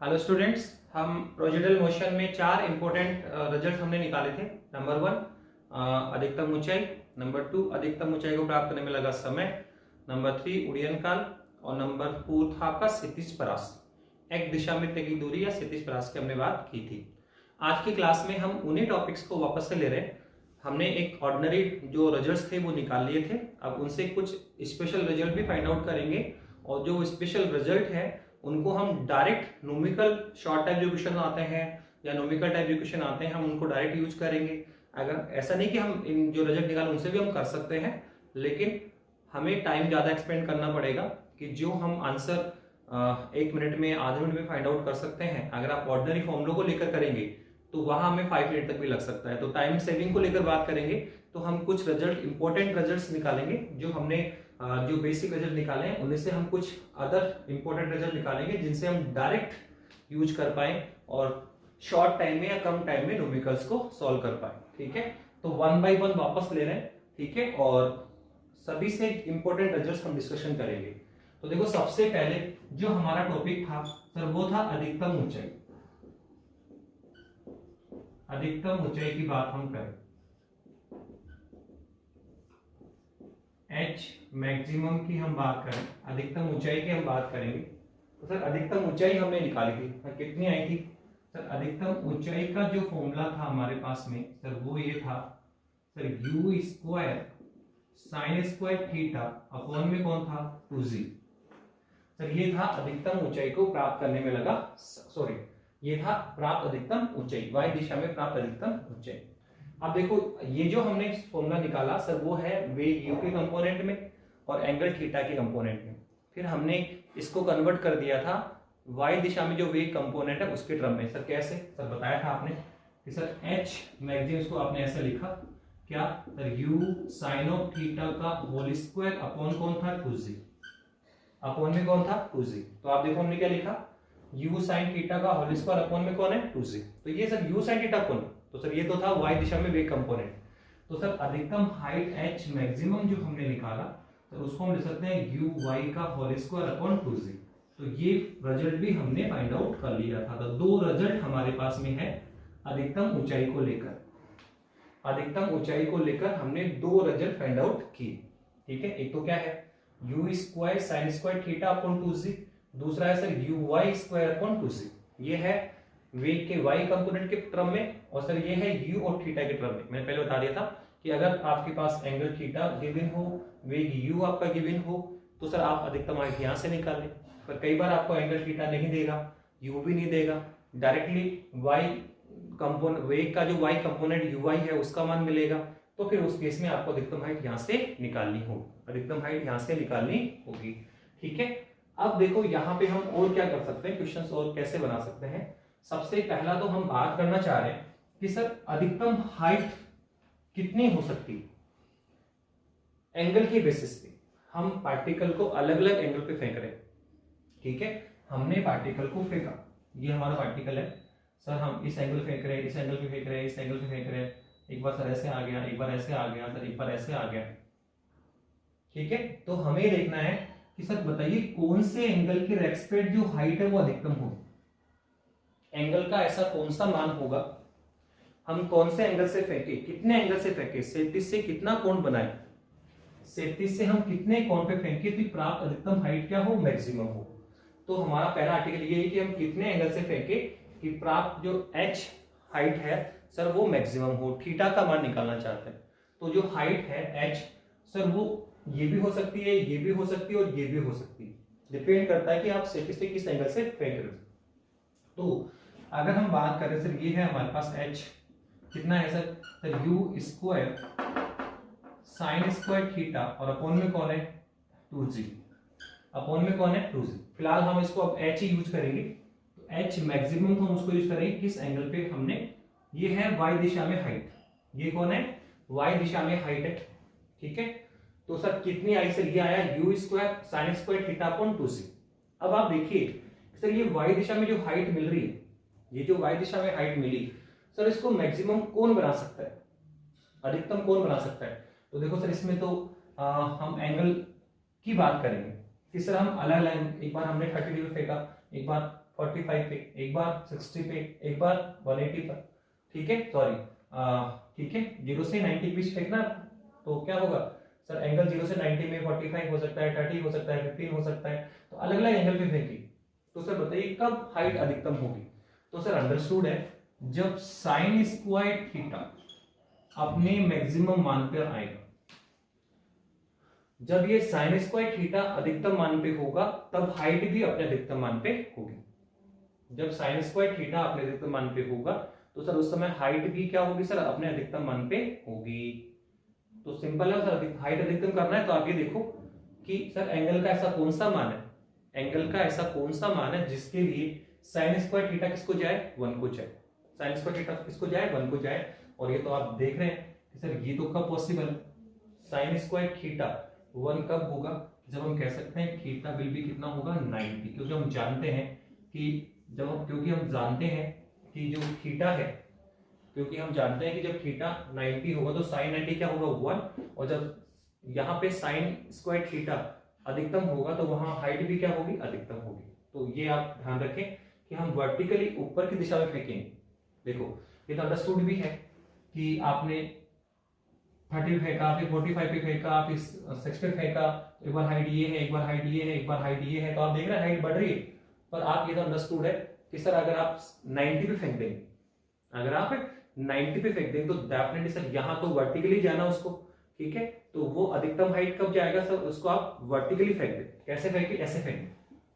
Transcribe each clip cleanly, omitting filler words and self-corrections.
Hello students, हम projectile motion में चार इंपॉर्टेंट रिजल्ट हमने निकाले थे। नंबर 1 अधिकतम ऊंचाई, नंबर 2 अधिकतम ऊंचाई को प्राप्त करने में लगा समय, नंबर 3 उड़्यन काल और नंबर 4 था आपका क्षितिज परास। एक दिशा में तय की दूरी या क्षितिज परास की हमने बात की थी। आज की क्लास में हम उन्हीं टॉपिक्स को वापस से ले रहे हैं। हमने एक ऑर्डिनरी जो रिजल्ट्स थे वो निकाल लिए थे, अब उनसे कुछ स्पेशल रिजल्ट भी फाइंड आउट करेंगे और जो स्पेशल रिजल्ट है उनको हम डायरेक्ट न्यूमेरिकल शॉर्ट टाइप जो क्वेश्चन आते हैं या न्यूमेरिकल टाइप जो क्वेश्चन आते हैं हम उनको डायरेक्ट यूज करेंगे। अगर ऐसा नहीं कि हम इन जो रिजल्ट निकाले उनसे भी हम कर सकते हैं, लेकिन हमें टाइम ज़्यादा एक्सपेंड करना पड़ेगा कि जो हम आंसर 1 मिनट में आधे मिनट में फाइंड आउट कर सकते हैं, अगर आप ऑर्डिनरी फॉर्मूलों को लेकर करेंगे तो वहां हमें 5 मिनट तक भी लग सकता है। तो टाइम सेविंग को लेकर बात करेंगे तो हम कुछ रिजल्ट इंपॉर्टेंट रिजल्ट्स निकालेंगे। जो हमने जो बेसिक रिजल्ट निकाले हैं उनमें से हम कुछ अदर इंपॉर्टेंट रिजल्ट निकालेंगे जिनसे हम डायरेक्ट यूज कर पाए और शॉर्ट टाइम में या कम टाइम में न्यूमेरिकल्स को सॉल्व कर पाए। ठीक है, तो 1 बाय 1 वापस ले रहे हैं। ठीक है, और सभी से इंपॉर्टेंट रिजल्ट्स हम डिस्कशन करेंगे। तो देखो, सबसे पहले जो हमारा टॉपिक था सर वो था अधिकतम ऊंचाई। अधिकतम ऊंचाई की बात हम करें, एच मैक्सिमम की हम बात करें, अधिकतम ऊंचाई की हम बात करेंगे। तो सर अधिकतम ऊंचाई हमने निकाली थी, कितनी आई थी सर? अधिकतम ऊंचाई का जो फॉर्मूला था हमारे पास में सर वो ये था sir u square sine square theta upon में कौन था 2g। सर ये था अधिकतम ऊंचाई को प्राप्त करने में लगा, सॉरी ये था प्राप्त अधिकतम ऊंचाई, y दिशा में प्राप्त अधिकतम ऊंचाई। अब देखो, ये जो हमने फॉर्मूला निकाला सर वो है वेग u के कंपोनेंट में और एंगल थीटा के कंपोनेंट में। फिर हमने इसको कन्वर्ट कर दिया था y दिशा में जो वेग कंपोनेंट है उसके टर्म में। सर कैसे? सर बताया था आपने कि सर h मैक्सिमम को आपने ऐसे लिखा, क्या sir u sine of theta का होल स्क्वायर अपॉन कौन था 2g, अपॉन में कौन था 2g। तो आप देखो हमने क्या लिखा, u साइन थीटा का होल स्क्वायर अपॉन में कौन है 2g। तो ये सर u साइन थीटा कौन है? तो सर ये तो था y दिशा में वेग कंपोनेंट। तो सर अधिकतम हाइट h मैक्सिमम जो हमने निकाला तो उसको हम लिख सकते हैं u y का होल स्क्वायर अपॉन 2g। तो ये रिजल्ट भी हमने फाइंड आउट कर लिया था। तो दो रिजल्ट हमारे पास में है अधिकतम ऊंचाई को लेकर। अधिकतम ऊंचाई को लेकर हमने दो रिजल्ट फाइंड आउट किए। ठीक है, एक तो क्या है u square sine square theta upon 2g, दूसरा है sir u y square upon 2g। ये है वेग के y कंपोनेंट के टर्म में और सर ये है u और थीटा के टर्म में। मैंने पहले बता दिया था कि अगर आपके पास एंगल थीटा गिवन हो, वेग u आपका गिवन हो, तो सर आप अधिकतम हाइट यहां से निकाल लें। पर कई बार आपको एंगल थीटा नहीं देगा, u भी नहीं देगा, डायरेक्टली y कंपोनेंट वेग का जो y कंपोनेंट uy है उसका मान मिलेगा। तो फिर उस केस में आपको अधिकतम हाइट यहां से निकालनी होगी, अधिकतम हाइट यहां से निकालनी होगी। ठीक है, अब देखो यहाँ पे हम और क्या कर सकते हैं, क्वेश्चंस और कैसे बना सकते हैं। सबसे पहला तो हम बात करना चाह रहे हैं कि सर अधिकतम हाइट कितनी हो सकती है। एंगल की बेसिस पे हम पार्टिकल को अलग अलग एंगल पे फेंक रहे हैं। ठीक है, हमने पार्टिकल को फेंका, ये हमारा पार्टिकल है सर, हम इस एंगल फेंक रहे हैं, इस एंगल पे फेंक रहे हैं, इस एंगल पे फेंक रहे हैं। एक बार सर ऐसे आ गया, एक बार ऐसे आ गया सर, एक बार ऐसे आ गया। ठीक है, तो हमें देखना है कि सर बताइए कौन से एंगल के रेस्पेक्ट जो हाइट है वो अधिकतम होगी। एंगल का ऐसा कौन सा मान होगा, हम कौन से एंगल से फेंके, कितने एंगल से फेंके, 37 से कितना कोण बनाए, 37 से हम कितने कोण पे फेंके तो प्राप्त अधिकतम हाइट क्या हो, मैक्सिमम हो। तो हमारा पहला आर्टिकल ये है कि हम कितने एंगल से फेंके कि प्राप्त जो h हाइट है सर वो मैक्सिमम हो। थीटा का मान निकालना चाहते हैं, तो जो हाइट है h सर वो ये भी हो सकती है, ये भी हो सकती है और ये भी हो सकती है, डिपेंड करता है कि आप से किस एंगल से फेंक रहे हो। तो अगर हम बात करें सर, ये है हमारे पास h कितना है सर, तो u square sine square theta और अपॉन में कौन है 2g, अपॉन में कौन है 2g। फिलहाल हम इसको अब h ही यूज करेंगे। तो h मैक्सिमम तो हम उसको यूज करेंगे किस एंगल पे, हमने ये है y दिशा में हाइट, ये कौन है y दिशा में हाइट है। ठीक है, तो सर कितनी आई सर, ये आया u square sine square theta upon 2g। अब आप देखिए सर ये y दिशा में जो हाइट मिल रही है, ये जो y दिशा में हाइट मिली सर, इसको मैक्सिमम कौन बना सकता है, अधिकतम कौन बना सकता है। तो देखो सर इसमें तो हम एंगल की बात करेंगे कि सर हम अलग अलग, एक बार हमने 30 डिग्री फेंका, एक बार 45 पे, एक बार 60 पे, एक बार 180 पर, ठीक है, सॉरी, ठीक है, 0 से 90 के बीच फेंकना, तो क्या होगा सर, एंगल 0 से 90 में 45 हो सकता है, 30 हो सकता है, 15 हो सकता है, तो अलग अलग एंगल पे फेंकी। तो सर बताइए कब हाइट अधिकतम होगी? तो सर अंडरस्टूड है, जब साइन स्क्वायर थीटा अपने मैक्सिमम मान पर आएगा। जब ये साइन स्क्वायर थीटा अधिकतम मान पे होगा तब हाइट भी अपने अधिकतम मान पे होगी। जब साइन स्क्वायर थीटा अपने अधिकतम मान पे होगा तो सर उस समय हाइट भी क्या होगी सर, अपने अधिकतम मान पे होगी। तो सिंपल है सर, हाइट अधिकतम करना है तो आप ये देखो कि सर एंगल का ऐसा कौन सा मान है, एंगल का ऐसा कौन सा मान है जिसके लिए साइन स्क्वायर थीटा किसको जाए, 1 को जाए, साइन स्क्वायर थीटा किसको जाए, 1 को जाए। और ये तो आप देख रहे हैं कि सर ये तो कब पॉसिबल है, साइन स्क्वायर थीटा 1 कब होगा, जब हम कह सकते हैं थीटा विल भी कितना होगा 90, क्योंकि हम जानते हैं कि जो थीटा है, क्योंकि हम जानते हैं कि जब थीटा 90 होगा तो साइन 90 क्या होगा 1, और जब यहाँ पे साइन स्क्वायर थीटा अधिकतम होगा तो वहां हाइट भी क्या होगी, अधिकतम होगी। तो ये आप ध्यान रखें कि हम वर्टिकली ऊपर की दिशा में फेंकेंगे। देखो ये तो अंडरस्टूड भी है कि आपने 30 फेंका, फिर 45 पे फेंका, फिर 60 पे फेंका, एक बार हाइट ये है, एक बार हाइट ये है, एक बार हाइट ये है, तो आप देख रहे हैं हाइट बढ़ रही है। पर आप ये तो अंडरस्टूड है कि सर अगर आप 90 पे फेंक देंगे, अगर आप 90 पे फेंक देंगे तो डेफिनेटली सर यहाँ तो वर्टिकली जाना उसको, ठीक है, तो वो अधिकतम हाइट कब जाएगा सर, उसको आप वर्टिकली फेंक दें। कैसे फेंके, ऐसे फेंके,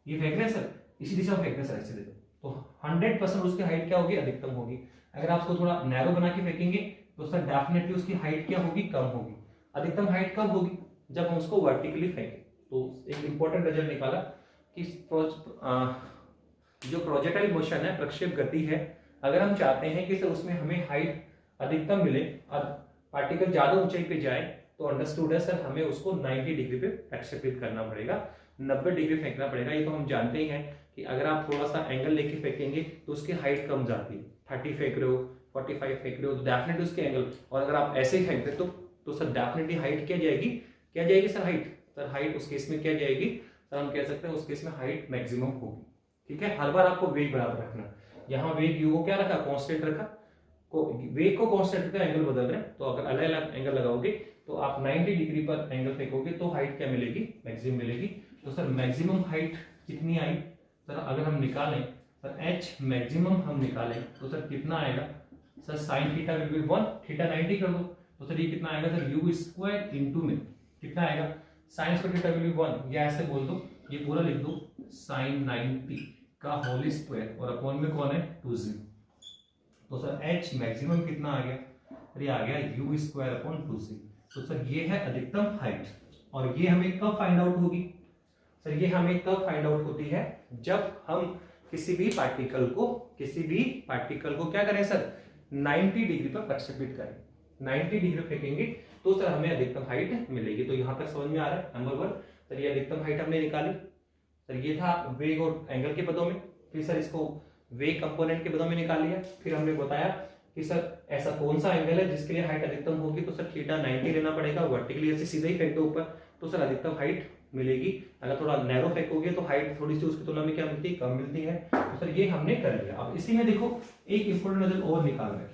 ये फेंक रहे हैं सर, इसी दिशा में फेंक रहे हैं सर, ऐसे देखो, तो 100% उसकी हाइट क्या होगी, अधिकतम होगी। अगर आप उसको थोड़ा नैरो बना के फेंकेंगे तो सर डेफिनेटली उसकी हाइट क्या होगी, कम होगी। अधिकतम हाइट कब होगी, जब हम उसको वर्टिकली फेंकें। तो एक इंपॉर्टेंट रिजल्ट निकाला कि जो प्रोजेक्टाइल मोशन है, प्रक्षेप गति है, अगर हम चाहते हैं कि सर उसमें हमें हाइट अधिकतम मिले और पार्टिकल ज्यादा ऊंचाई पे जाए, तो अंडरस्टूड है सर हमें उसको 90 डिग्री पे प्रक्षेपित करना पड़ेगा, 90 डिग्री फेंकना पड़ेगा। ये तो हम जानते ही हैं कि अगर आप थोड़ा सा एंगल लेके फेंकेंगे तो उसकी हाइट कम जाती है, 30 फेंक रहे हो, 45 फेंक रहे हो, तो डेफिनेटली उसके एंगल, और अगर आप ऐसे ही फेंकते तो सर डेफिनेटली हाइट क्या जाएगी, क्या जाएगी सर, हाइट, सर हाइट उस केस में क्या जाएगी सर, हम कह सकते हैं उस केस में हाइट मैक्सिमम होगी, ठीक है। हर बार आपको वेग बराबर रखना, यहाँ वेग यू को क्या रखा, कांस्टेंट रखा, वेग को कांस्टेंट रखा, एंगल बदल रहे हैं, तो अगर अलग अलग एंगल लगाओगे तो आप 90 डिग्री पर एंगल फेंकोगे तो हाइट क्या मिलेगी, मैक्सिमम मिलेगी। तो सर मैक्सिमम हाइट कितनी आई सर, अगर हम निकालें सर एच मैक्सिमम हम निकालें तो सर कितना आएगा sir, sine theta will be 1, theta 90 कर दो तो सर ये कितना आएगा सर, यू स्क्वायर इनटू में कितना आएगा, sign square theta will be 1, या ऐसे बोल दो, ये पूरा लिख दो, साइन 90 का होल स्क्वायर और अपॉन में कौन है 2z, तो सर h मैक्सिमम कितना आ गया, ये आ गया यू स्क्वायर अपॉन 2z। तो सर ये है अधिकतम हाइट, और ये हमें कब फाइंड आउट होगी सर, ये हमें कब फाइंड आउट होती है, जब हम किसी भी पार्टिकल को क्या करें सर, 90 डिग्री पर प्रक्षेपित करें, 90 डिग्री फेंकेंगे तो सर हमें अधिकतम हाइट मिलेगी। तो यहां तक समझ में आ रहा है। नंबर 1 सर ये अधिकतम हाइट हमने निकाली, सर ये था वेग और एंगल के पदों में, फिर सर इसको वेग कंपोनेंट के पदों में निकाल लिया, फिर हमने बताया कि सर ऐसा कौन सा एंगल है जिसके लिए हाइट अधिकतम होगी, तो सर थीटा 90 लेना पड़ेगा, वर्टिकली ऐसे सीधे ही फेंक दो ऊपर तो सर अधिकतम हाइट मिलेगी। अगर थोड़ा नैरो फेंकोगे तो हाइट थोड़ी सी उसकी तुलना में क्या मिलती है, कम मिलती है। तो सर ये हमने कर लिया। अब इसी में देखो एक इंपॉर्टेंट रिजल्ट और निकाल रहे हैं,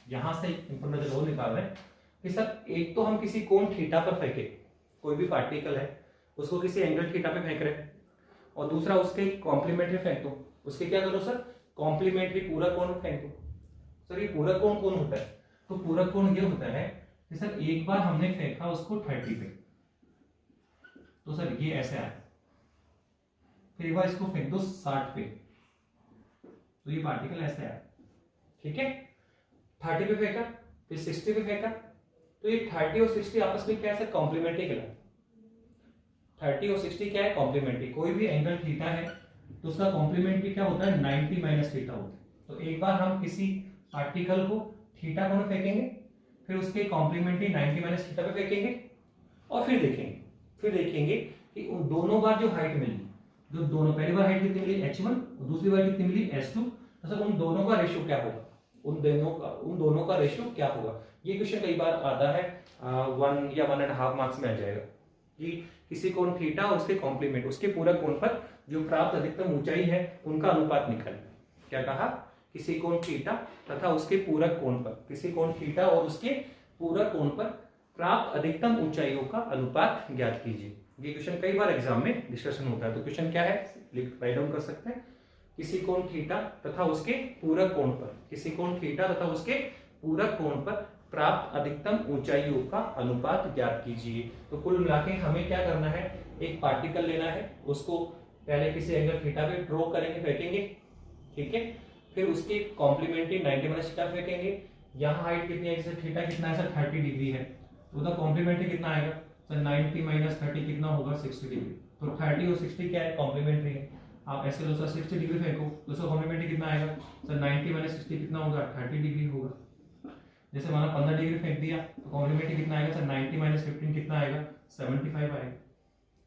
यहां से एक इंपॉर्टेंट रिजल्ट और निकाल रहे हैं कि सर एक तो हम किसी कोण थीटा पर फेंके, कोई भी पार्टिकल है उसको किसी एंगल थीटा पे फेंक रहे हैं, और दूसरा उसके कॉम्प्लीमेंट्री फेंक दो, उसके क्या करो सर, कॉम्प्लीमेंट्री पूरा कोण फेंक दो। सर ये पूरा कोण कौन होता है, तो पूरा कोण ये होता है कि सर एक बार हमने फेंका उसको 30 पे, तो सर ये ऐसे आया, फिर एक बार इसको फेंक दो 60 पे, तो ये पार्टिकल ऐसे आया, ठीक है। 30 पे फेंका, फिर 60 पे फेंका, तो ये 30 और 60 आपस में क्या है सर, कॉम्प्लीमेंट्री कहलाता है। 30 और 60 क्या है, कॉम्प्लीमेंट्री। कोई भी एंगल थीटा है तो उसका कॉम्प्लीमेंट्री क्या होता है, 90 माइनस थीटा होता है। तो एक बार हम किसी पार्टिकल को थीटा कोण फेंकेंगे, फिर उसके कॉम्प्लीमेंट्री 90 माइनस थीटा पे फेंकेंगे, और फिर देखेंगे कि उन दोनों बार जो हाइट मिली, जो दोनों पहली बार हाइट कितनी मिली h1 और दूसरी बार कितनी मिली h2, तो सर उन दोनों का रेशियो क्या होगा, उन दोनों का रेशियो क्या होगा। ये क्वेश्चन कई बार आता है 1 या 1.5 मार्क्स में आ जाएगा कि किसी कोण थीटा और उसके कॉम्प्लीमेंट, उसके पूरक कोण पर जो प्राप्त अधिकतम ऊंचाई है उनका अनुपात निकालें। क्या कहा? किसी कोण थीटा तथा उसके पूरक कोण पर, किसी कोण थीटा और उसके पूरक कोण पर प्राप्त अधिकतम ऊंचाइयों का अनुपात ज्ञात कीजिए। ये क्वेश्चन कई बार एग्जाम में डिस्कशन होता है। तो क्वेश्चन क्या है, राइट डाउन कर सकते हैं। किसी कोण थीटा तथा उसके पूरक कोण पर, किसी कोण थीटा तथा उसके पूरक कोण पर प्राप्त अधिकतम ऊंचाइयों का अनुपात ज्ञात कीजिए। तो कुल मिला के हमें क्या करना है, एक पार्टिकल लेना है, उसको पहले किसी एंगल थीटा पे ड्रॉ करेंगे, फेंकेंगे, ठीक है। फिर उसकी कॉम्प्लीमेंट्री 90 माइनस थीटा फेंकेंगे। यहाँ हाइट कितनी है, जैसे थीटा कितना है सर 30 डिग्री है, तो उसका कॉम्प्लीमेंट्री कितना आएगा सर 90 माइनस 30 कितना होगा 60 डिग्री। तो 30 और 60 क्या है, कॉम्प्लीमेंट्री है। आप ऐसे लो सर 60 डिग्री फेंको तो उसका कॉम्प्लीमेंट्री कितना आएगा सर 90 माइनस 60 कितना होगा 30 डिग्री होगा। जैसे माना 15 डिग्री फेंक दिया तो कॉम्प्लीमेंट्री कितना आएगा सर 90 माइनस 15 कितना आएगा 75 आएगा।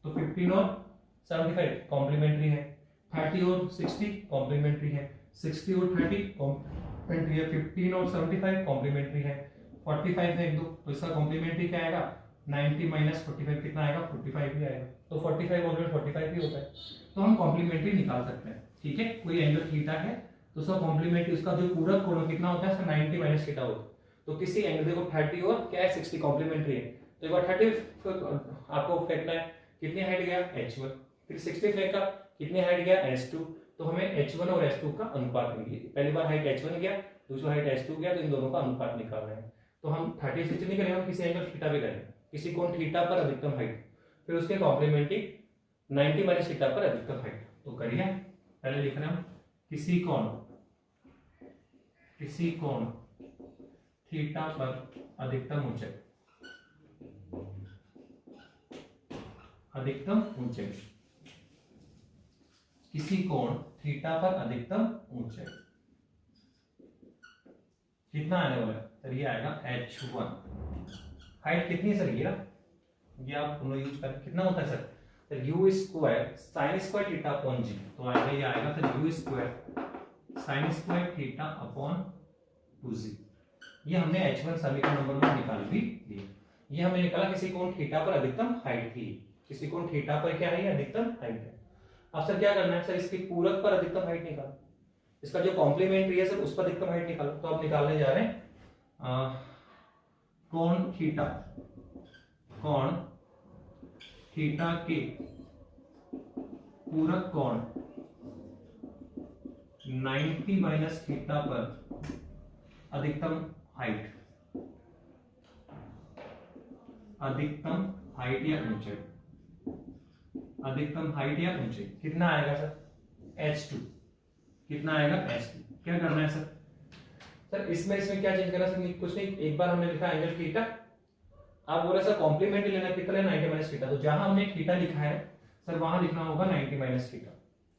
तो 15 और 75 कॉम्प्लीमेंट्री है, 30 और 60 कॉम्प्लीमेंट्री है, 60 और 30 कॉम्प्लीमेंट्री है, 15 और 75 कॉम्प्लीमेंट्री है, 45 फेंक दो तो इसका कॉम्प्लीमेंट्री क्या आएगा 90 माइनस 45 कितना आएगा 45 ही आएगा। तो 45 और 45 ही होता है। तो हम कॉम्प्लीमेंट्री निकाल सकते हैं, ठीक है। कोई एंगल थीटा है तो उसका कॉम्प्लीमेंट्री, उसका जो पूरक कोण कितना होता है 90 माइनस थीटा होता है। तो किसी एंगल देखो 30 और क्या है 60 कॉम्प्लीमेंट्री है, तो एक बार 30 आपको फेंकना है, कितनी हाइट गया h1, फिर 60 फेंका, कितनी हाइट गया h2, तो हमें h1 और h2 का अनुपात मिलेगी। पहली बार हाइट h1 गया, दूसरा हाइट h2 गया, तो इन दोनों का अनुपात निकालना है। तो हम 30 60 नहीं करेंगे, हम किसी एंगल थीटा पे करेंगे, किसी कोण थीटा पर अधिकतम हाइट, फिर उसके कॉम्प्लीमेंट्री 90 माइनस थीटा पर अधिकतम हाइट। तो करिए, पहले लिख रहे हैं किसी कोण थीटा पर अधिकतम ऊंचाई, अधिकतम ऊंचाई, किसी कोण थीटा पर अधिकतम ऊंचाई कितना आने वाला है सर, ये आएगा h1। हाइट कितनी है सर, ये आप दोनों यूज करें, कितना होता है sir u square sine square theta upon G. तो आएगा, ये आएगा sir u square sine square theta upon 2g। ये हमने h1 समीकरण नंबर 1 निकाल भी दिया। ये हमने निकाला किसी कोण थीटा पर अधिकतम हाइट थी, किसी कोण थीटा पर क्या है, अधिकतम हाइट है। अब सर क्या करना है सर, इसके पूरक पर अधिकतम हाइट निकालो, इसका जो कॉम्प्लीमेंट्री है सर उस पर अधिकतम हाइट निकालो। तो आप निकालने जा रहे हैं कोण थीटा के पूरक कोण 90 माइनस थीटा पर अधिकतम हाइट, अधिकतम हाइट या ऊंचाई, अधिकतम हाइट या ऊंचाई कितना आएगा सर h2, कितना आएगा h2। क्या करना है सर, सर इसमें क्या चेंज करना सर, कुछ नहीं, एक बार हमने लिखा एंगल थीटा, आप बोला सर कॉम्प्लीमेंट्री लेना कितना है 90 माइनस थीटा, तो जहां हमने थीटा लिखा है सर वहां लिखना होगा 90 माइनस थीटा।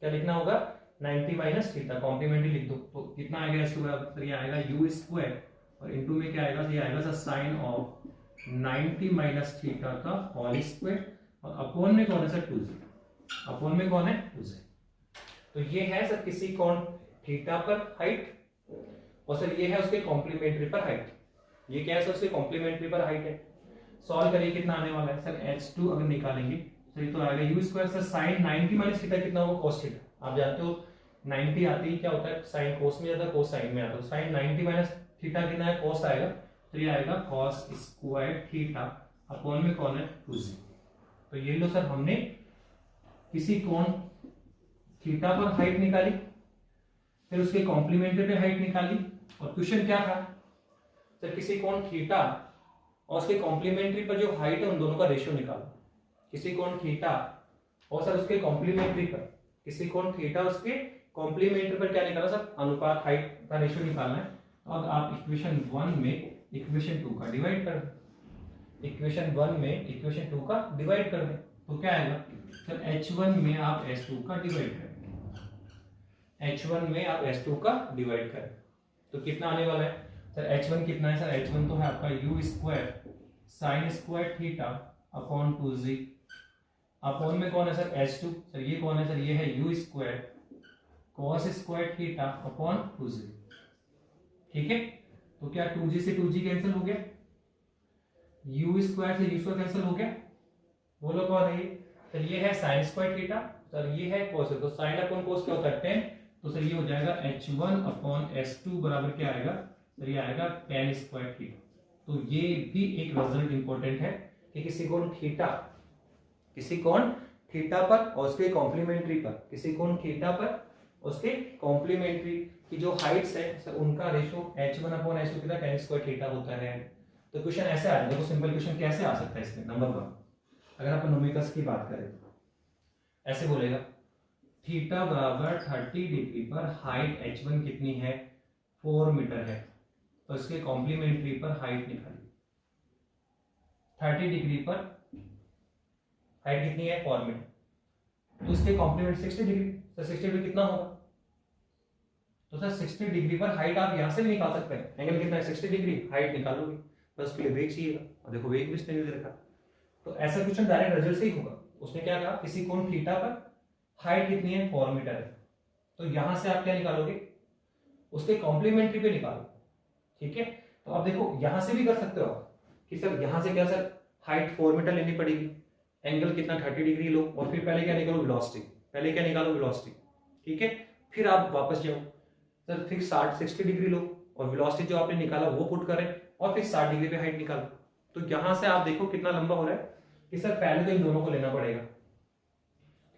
क्या लिखना होगा 90 माइनस थीटा, कॉम्प्लीमेंट्री लिख दो। तो कितना आएगा h2 बराबर सर, ये आएगा u स्क्वायर और इनटू में क्या आएगा, ये आएगा sir sine of 90 minus theta का होल स्क्वायर और अपॉन में कौन है सर 2z, अपॉन में कौन है 2z। तो ये है सर किसी कोण थीटा पर हाइट और सर ये है उसके कॉम्प्लीमेंट्री पर हाइट। ये क्या है सर, उसके कॉम्प्लीमेंट्री पर हाइट है। सॉल्व करिए, कितना आने वाला है सर h2 अगर निकालेंगे तो ये तो आएगा u square sir sine 90 minus theta कितना होगा cos थीटा। आप जानते हो 90 आती है क्या होता है, साइन कोस में जाता है, कोस साइन में आता है। साइन 90 माइनस थीटा कितना है, cos आएगा, तो ये आएगा cos स्क्वायर थीटा अपॉन में कौन है 2z। तो ये लो सर, हमने किसी कोण थीटा पर हाइट निकाली, फिर उसके कॉम्प्लीमेंट्री पे हाइट निकाली, और क्वेश्चन क्या था सर, किसी कोण थीटा और उसके कॉम्प्लीमेंट्री पर जो हाइट है उन दोनों का रेशियो निकालो। किसी कोण थीटा और सर उसके कॉम्प्लीमेंट्री पर, किसी कोण थीटा उसके कॉम्प्लीमेंट्री पर क्या निकाला सर, अनुपात हाइट का रेशियो निकालना है। तो अब आप इक्वेशन 1 में इक्वेशन 2 का डिवाइड कर दें, इक्वेशन 1 में इक्वेशन 2 का डिवाइड कर दें, तो क्या आएगा सर h1 में आप h2 का डिवाइड करें, h1 में आप h2 का डिवाइड करें तो कितना आने वाला है सर, h1 कितना है सर, h1 तो है आपका u square sine square theta upon 2z, upon में कौन है सर h2, सर ये कौन है सर, ये है u square cos square theta upon 2z। ठीक है, तो क्या 2g से 2g कैंसिल हो गया, u स्क्वायर से u स्क्वायर कैंसिल हो गया, बोलो कौन है ये, सर ये है साइन स्क्वायर थीटा, सर ये है cos है, तो sin अपॉन cos क्या होता है 10, तो सर ये हो जाएगा h1 अपॉन s2 बराबर क्या आएगा सर, ये आएगा tan स्क्वायर थीटा। तो ये भी एक रिजल्ट इंपॉर्टेंट है कि किसी कोण थीटा पर और उसके कॉम्प्लीमेंट्री पर, किसी कोण थीटा पर उसके कॉम्प्लीमेंट्री की जो हाइट्स है सर उनका रेशो h1 अपॉन s2 कितना tan स्क्वायर थीटा होता है। तो क्वेश्चन ऐसे आ जाएगा। तो सिंपल क्वेश्चन कैसे आ सकता है इसमें, नंबर 1 अगर अपन न्यूमेरिकल्स की बात करें तो ऐसे बोलेगा थीटा बराबर 30 डिग्री पर हाइट h1 कितनी है 4 मीटर है, तो इसके कॉम्प्लीमेंट्री पर हाइट निकालिए। 30 डिग्री पर हाइट कितनी है 4 मीटर, तो इसके कॉम्प्लीमेंट 60 डिग्री, तो 60 डिग्री कितना होगा, तो सर 60 डिग्री पर हाइट आप यहां से भी निकाल सकते हैं। एंगल कितना है 60 डिग्री, हाइट निकालोगे, बस उसके लिए वेग चाहिएगा, और देखो वेग भी इसने नहीं दे रखा। तो ऐसा क्वेश्चन डायरेक्ट रिजल्ट से ही होगा। उसने क्या कहा, किसी कोण थीटा पर हाइट कितनी है 4 मीटर है, तो यहां से आप क्या निकालोगे, उसके कॉम्प्लीमेंट्री पे निकालो। ठीक है, तो अब देखो यहां से भी कर सकते हो कि सर यहां से क्या सर हाइट 4 मीटर लेनी पड़ेगी, एंगल कितना 30 डिग्री लो, और फिर पहले क्या निकालो वेलोसिटी, पहले क्या निकालो वेलोसिटी। ठीक है, फिर आप वापस जाओ सर, फिर 60 डिग्री लो और वेलोसिटी जो आपने निकाला वो पुट करें, और फिर 60 डिग्री पे हाइट निकालो। तो यहां से आप देखो कितना लंबा हो रहा है कि सर पहले तो इन दोनों को लेना पड़ेगा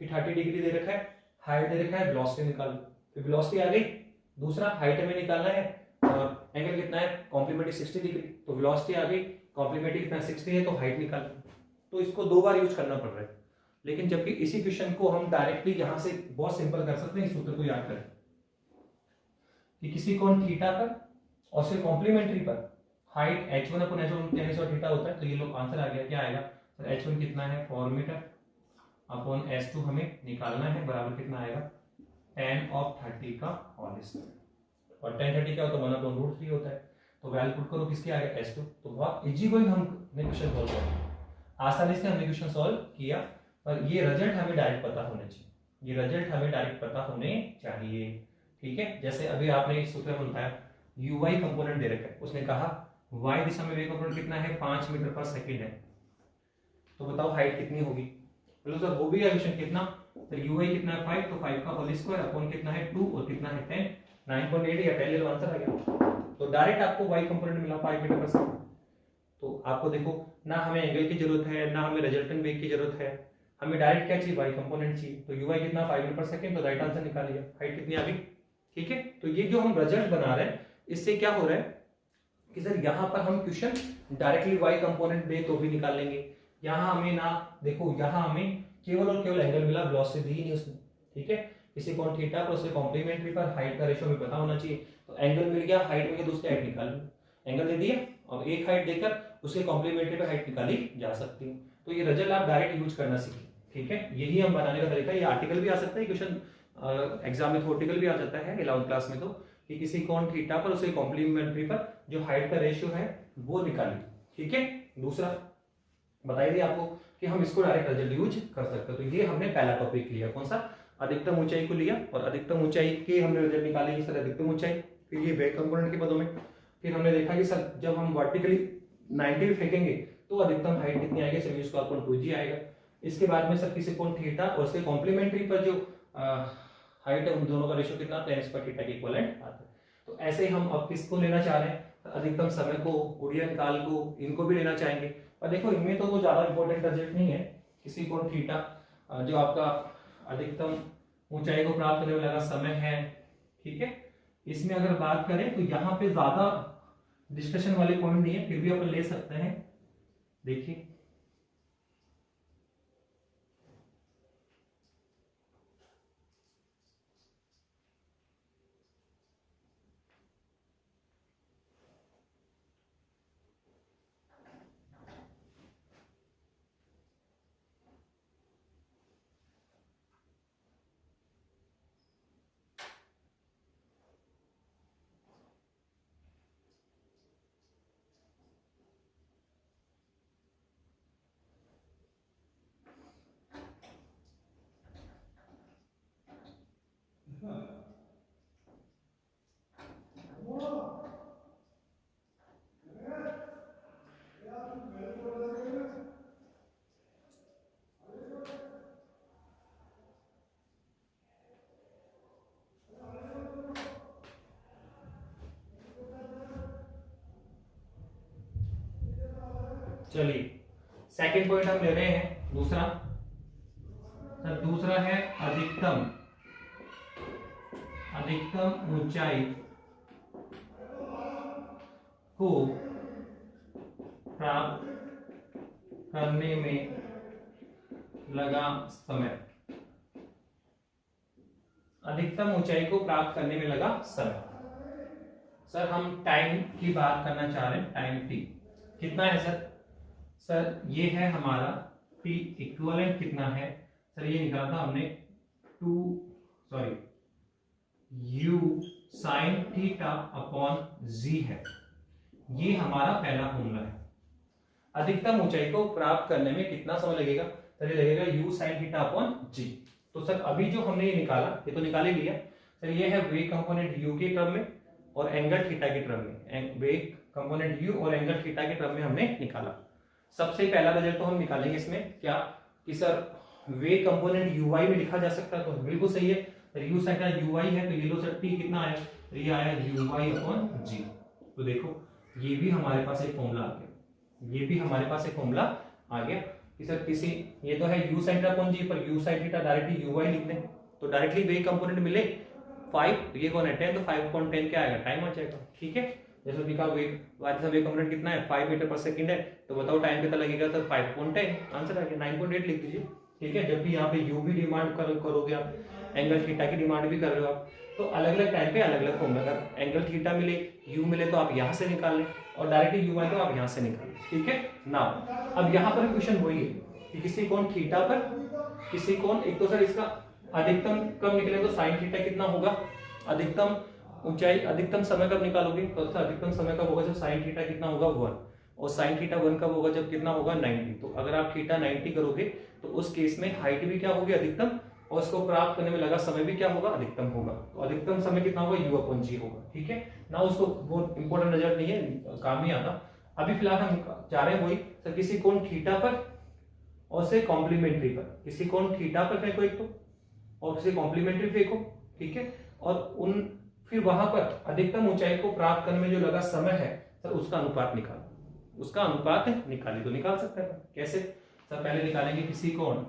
कि 30 डिग्री दे रखा है, हाइट दे रखा है, वेलोसिटी निकालो, फिर वेलोसिटी आ गई, दूसरा हाइट हमें निकालना है और एंगल कितना है कॉम्प्लीमेंट्री 60 डिग्री, तो वेलोसिटी आ गई, कॉम्प्लीमेंट्री कितना 60 है, तो हाइट निकालो। तो इसको 2 बार यूज करना पड़ रहा है, लेकिन जबकि इसी क्वेश्चन को हम डायरेक्टली यहां से बहुत सिंपल कर सकते हैं। इस सूत्र को याद करें कि किसी कोण थीटा पर और उसके कॉम्प्लीमेंट्री पर height h1 upon h1 tan square theta होता है, तो ये लोग आंसर आ गया, क्या आएगा सर h1 कितना है 4 मीटर अपॉन s2 हमें निकालना है, बराबर कितना आएगा tan ऑफ 30 का होल स्क्वायर, और tan 30 क्या होता है 1/√3 होता है, तो वैल्यू पुट करो किसके आ गया s2। तो बहुत इजी गोइंग हमने क्वेश्चन सॉल्व किया, आसानी से हमने क्वेश्चन सॉल्व किया, पर ये रिजल्ट हमें डायरेक्ट पता होना चाहिए, ये रिजल्ट हमें डायरेक्ट पता होने चाहिए। ठीक है, जैसे अभी आपने इस सूत्र में बताया uy कंपोनेंट दे रखा है, उसने कहा y दिशा में वेग कंपोनेंट कितना है 5 मीटर पर सेकंड है, तो बताओ हाइट कितनी होगी, बोलो सर हो भी गया क्वेश्चन कितना, तो uy कितना है 5, तो 5 का होल स्क्वायर अपॉन कितना है 2 और कितना है 10, 9.8 या 10 ले लो, आंसर आ गया। तो डायरेक्ट आपको y कंपोनेंट मिला 5 मीटर पर सेकंड। तो आपको देखो ना हमें एंगल की जरूरत है, ना हमें रिजल्टेंट वेग की जरूरत है, हमें डायरेक्ट क्या चाहिए y कंपोनेंट चाहिए, तो uy कितना 5 मीटर पर सेकंड, तो राइट आंसर निकाल लिया, हाइट कितनी आ गई। ठीक है, तो ये जो हम रिजल्ट बना रहे हैं इससे क्या हो रहा है कि सर यहाँ पर हम क्वेश्चन डायरेक्टली y कंपोनेंट दे तो भी निकाल लेंगे, यहाँ हमें ना देखो, यहाँ हमें केवल और केवल एंगल मिला, वेलोसिटी दी नहीं उसने। ठीक है, किसी कोण थीटा पर उसके कॉम्प्लीमेंट्री पर हाइट का रेशियो हमें पता होना चाहिए, तो एंगल मिल गया, हाइट मिल गया, दूसरी हाइट निकाल ली, एंगल दे दिया और एक हाइट देकर उसके कॉम्प्लीमेंट्री पर हाइट निकाली जा सकती है। तो ये रिजल्ट आप डायरेक्ट यूज करना सीखें। ठीक है, यही हम बनाने का तरीका है, ये आर्टिकल भी आ सकता है, क्वेश्चन एग्जाम में थ्योरेटिकल भी आ जाता है 11th क्लास में, तो कि किसी कोण थीटा पर उसके कॉम्प्लीमेंट्री पर जो हाइट का रेशियो है वो निकालिए। ठीक है, दूसरा बताइए दिया आपको कि हम इसको डायरेक्ट रिजल्ट यूज कर सकते हैं। तो ये हमने पहला टॉपिक लिया, कौन सा, अधिकतम ऊंचाई को लिया, और अधिकतम ऊंचाई के हमने रिजल्ट निकाले सर अधिकतम ऊंचाई, फिर ये वेग कंपोनेंट के पदों में, फिर हमने देखा कि सर जब हम वर्टिकली 90 फेंकेंगे तो अधिकतम हाइट कितनी आएगी, सर इसको आपको 2g आएगा। इसके बाद में सर किसी कोण थीटा और उसके कॉम्प्लीमेंट्री पर जो हाइट है उन दोनों का रेशियो कितना, tan स्क्वायर थीटा के इक्विवेलेंट आता है। तो ऐसे ही हम अब किसको लेना चाह रहे हैं, अधिकतम समय को, गुणित काल को, इनको भी लेना चाहेंगे। और देखो इनमें तो वो ज्यादा इंपॉर्टेंट सब्जेक्ट नहीं है, किसी कोण थीटा जो आपका अधिकतम ऊंचाई को प्राप्त करने में लगा समय है। ठीक है, इसमें अगर बात करें तो यहाँ पे ज्यादा डिस्कशन वाले पॉइंट नहीं है, फिर भी अपन ले सकते हैं। देखिए चलिए सेकंड पॉइंट हम ले रहे हैं दूसरा। सर दूसरा है अधिकतम ऊंचाई को प्राप्त करने में लगा समय। अधिकतम ऊंचाई को प्राप्त करने में लगा समय। सर हम टाइम की बात करना चाह रहे हैं, टाइम टी कितना है सर? सर ये है हमारा टी इक्विवेलेंट कितना है सर? ये निकाला था हमने u sin थीटा अपॉन जी है। ये हमारा पहला फॉर्मूला है। अधिकतम ऊंचाई को प्राप्त करने में कितना समय लगेगा सर? ये लगेगा u sin theta upon G. तो सर अभी जो हमने ये निकाला, ये तो निकाल ही लिया सर। ये है वेग कंपोनेंट u के टर्म में और एंगल थीटा के टर्म में। वेग कंपोनेंट u और एंगल थीटा के टर्म में हमने निकाला। सबसे पहला रिजल्ट तो हम निकालेंगे इसमें क्या कि सर वेग कंपोनेंट uy में लिखा जा सकता है, तो बिल्कुल सही है सर। u sin uy है तो ये लो सर t कितना आया? ये आया uy अपॉन जी। तो देखो ये भी हमारे पास एक फॉर्मूला आ गया, ये भी हमारे पास एक फॉर्मूला आ गया कि सर किसी, ये तो है u sin थीटा अपॉन जी, पर u sin theta directly uy लिख दें तो डायरेक्टली वेग कंपोनेंट मिले 5, तो ये कौन है 10, तो 5/10 क्या आएगा? टाइम आ जाएगा। ठीक है, जैसे लिखा वेग कंपोनेंट कितना है 5 मीटर पर सेकंड है, तो बताओ टाइम कितना लगेगा सर? 5/10। आंसर आ गया 9.8 लिख दीजिए। ठीक है, जब भी यहाँ पे u भी डिमांड करोगे आप, एंगल थीटा की डिमांड भी कर रहे हो आप, तो अलग अलग टाइम पे अलग अलग फॉर्मूला। अगर एंगल थीटा मिले, u मिले तो आप यहाँ से निकाल लें, और डायरेक्टली u आए तो आप यहाँ से निकाल लें। ठीक है ना। अब यहाँ पर क्वेश्चन वही है कि किसी कोण थीटा पर, किसी कोण, एक तो सर इसका अधिकतम कब निकले तो साइन थीटा कितना होगा, अधिकतम ऊंचाई, अधिकतम समय कब निकालोगे तो अधिकतम समय कब होगा जब साइन थीटा कितना होगा 1, और साइन थीटा 1 कब होगा जब कितना होगा 90। तो अगर आप थीटा 90 करोगे तो उस केस में हाइट भी क्या होगी अधिकतम, और उसको प्राप्त करने में लगा समय भी क्या होगा अधिकतम होगा। तो अधिकतम समय कितना होगा u अपॉन जी होगा। ठीक है ना, उसको वो इंपॉर्टेंट रिजल्ट नहीं है, काम ही आता। अभी फिलहाल हम चाह रहे हैं वही सर, किसी कोण थीटा पर और से कॉम्प्लीमेंट्री पर, किसी कोण थीटा पर फेंको एक तो, और किसी कॉम्प्लीमेंट्री फेंको। ठीक है, और उन फिर वहां पर अधिकतम ऊंचाई को प्राप्त करने में जो लगा समय है सर उसका अनुपात निकालो, उसका अनुपात निकाली तो निकाल सकते हैं। कैसे सर? पहले निकालेंगे किसी कोण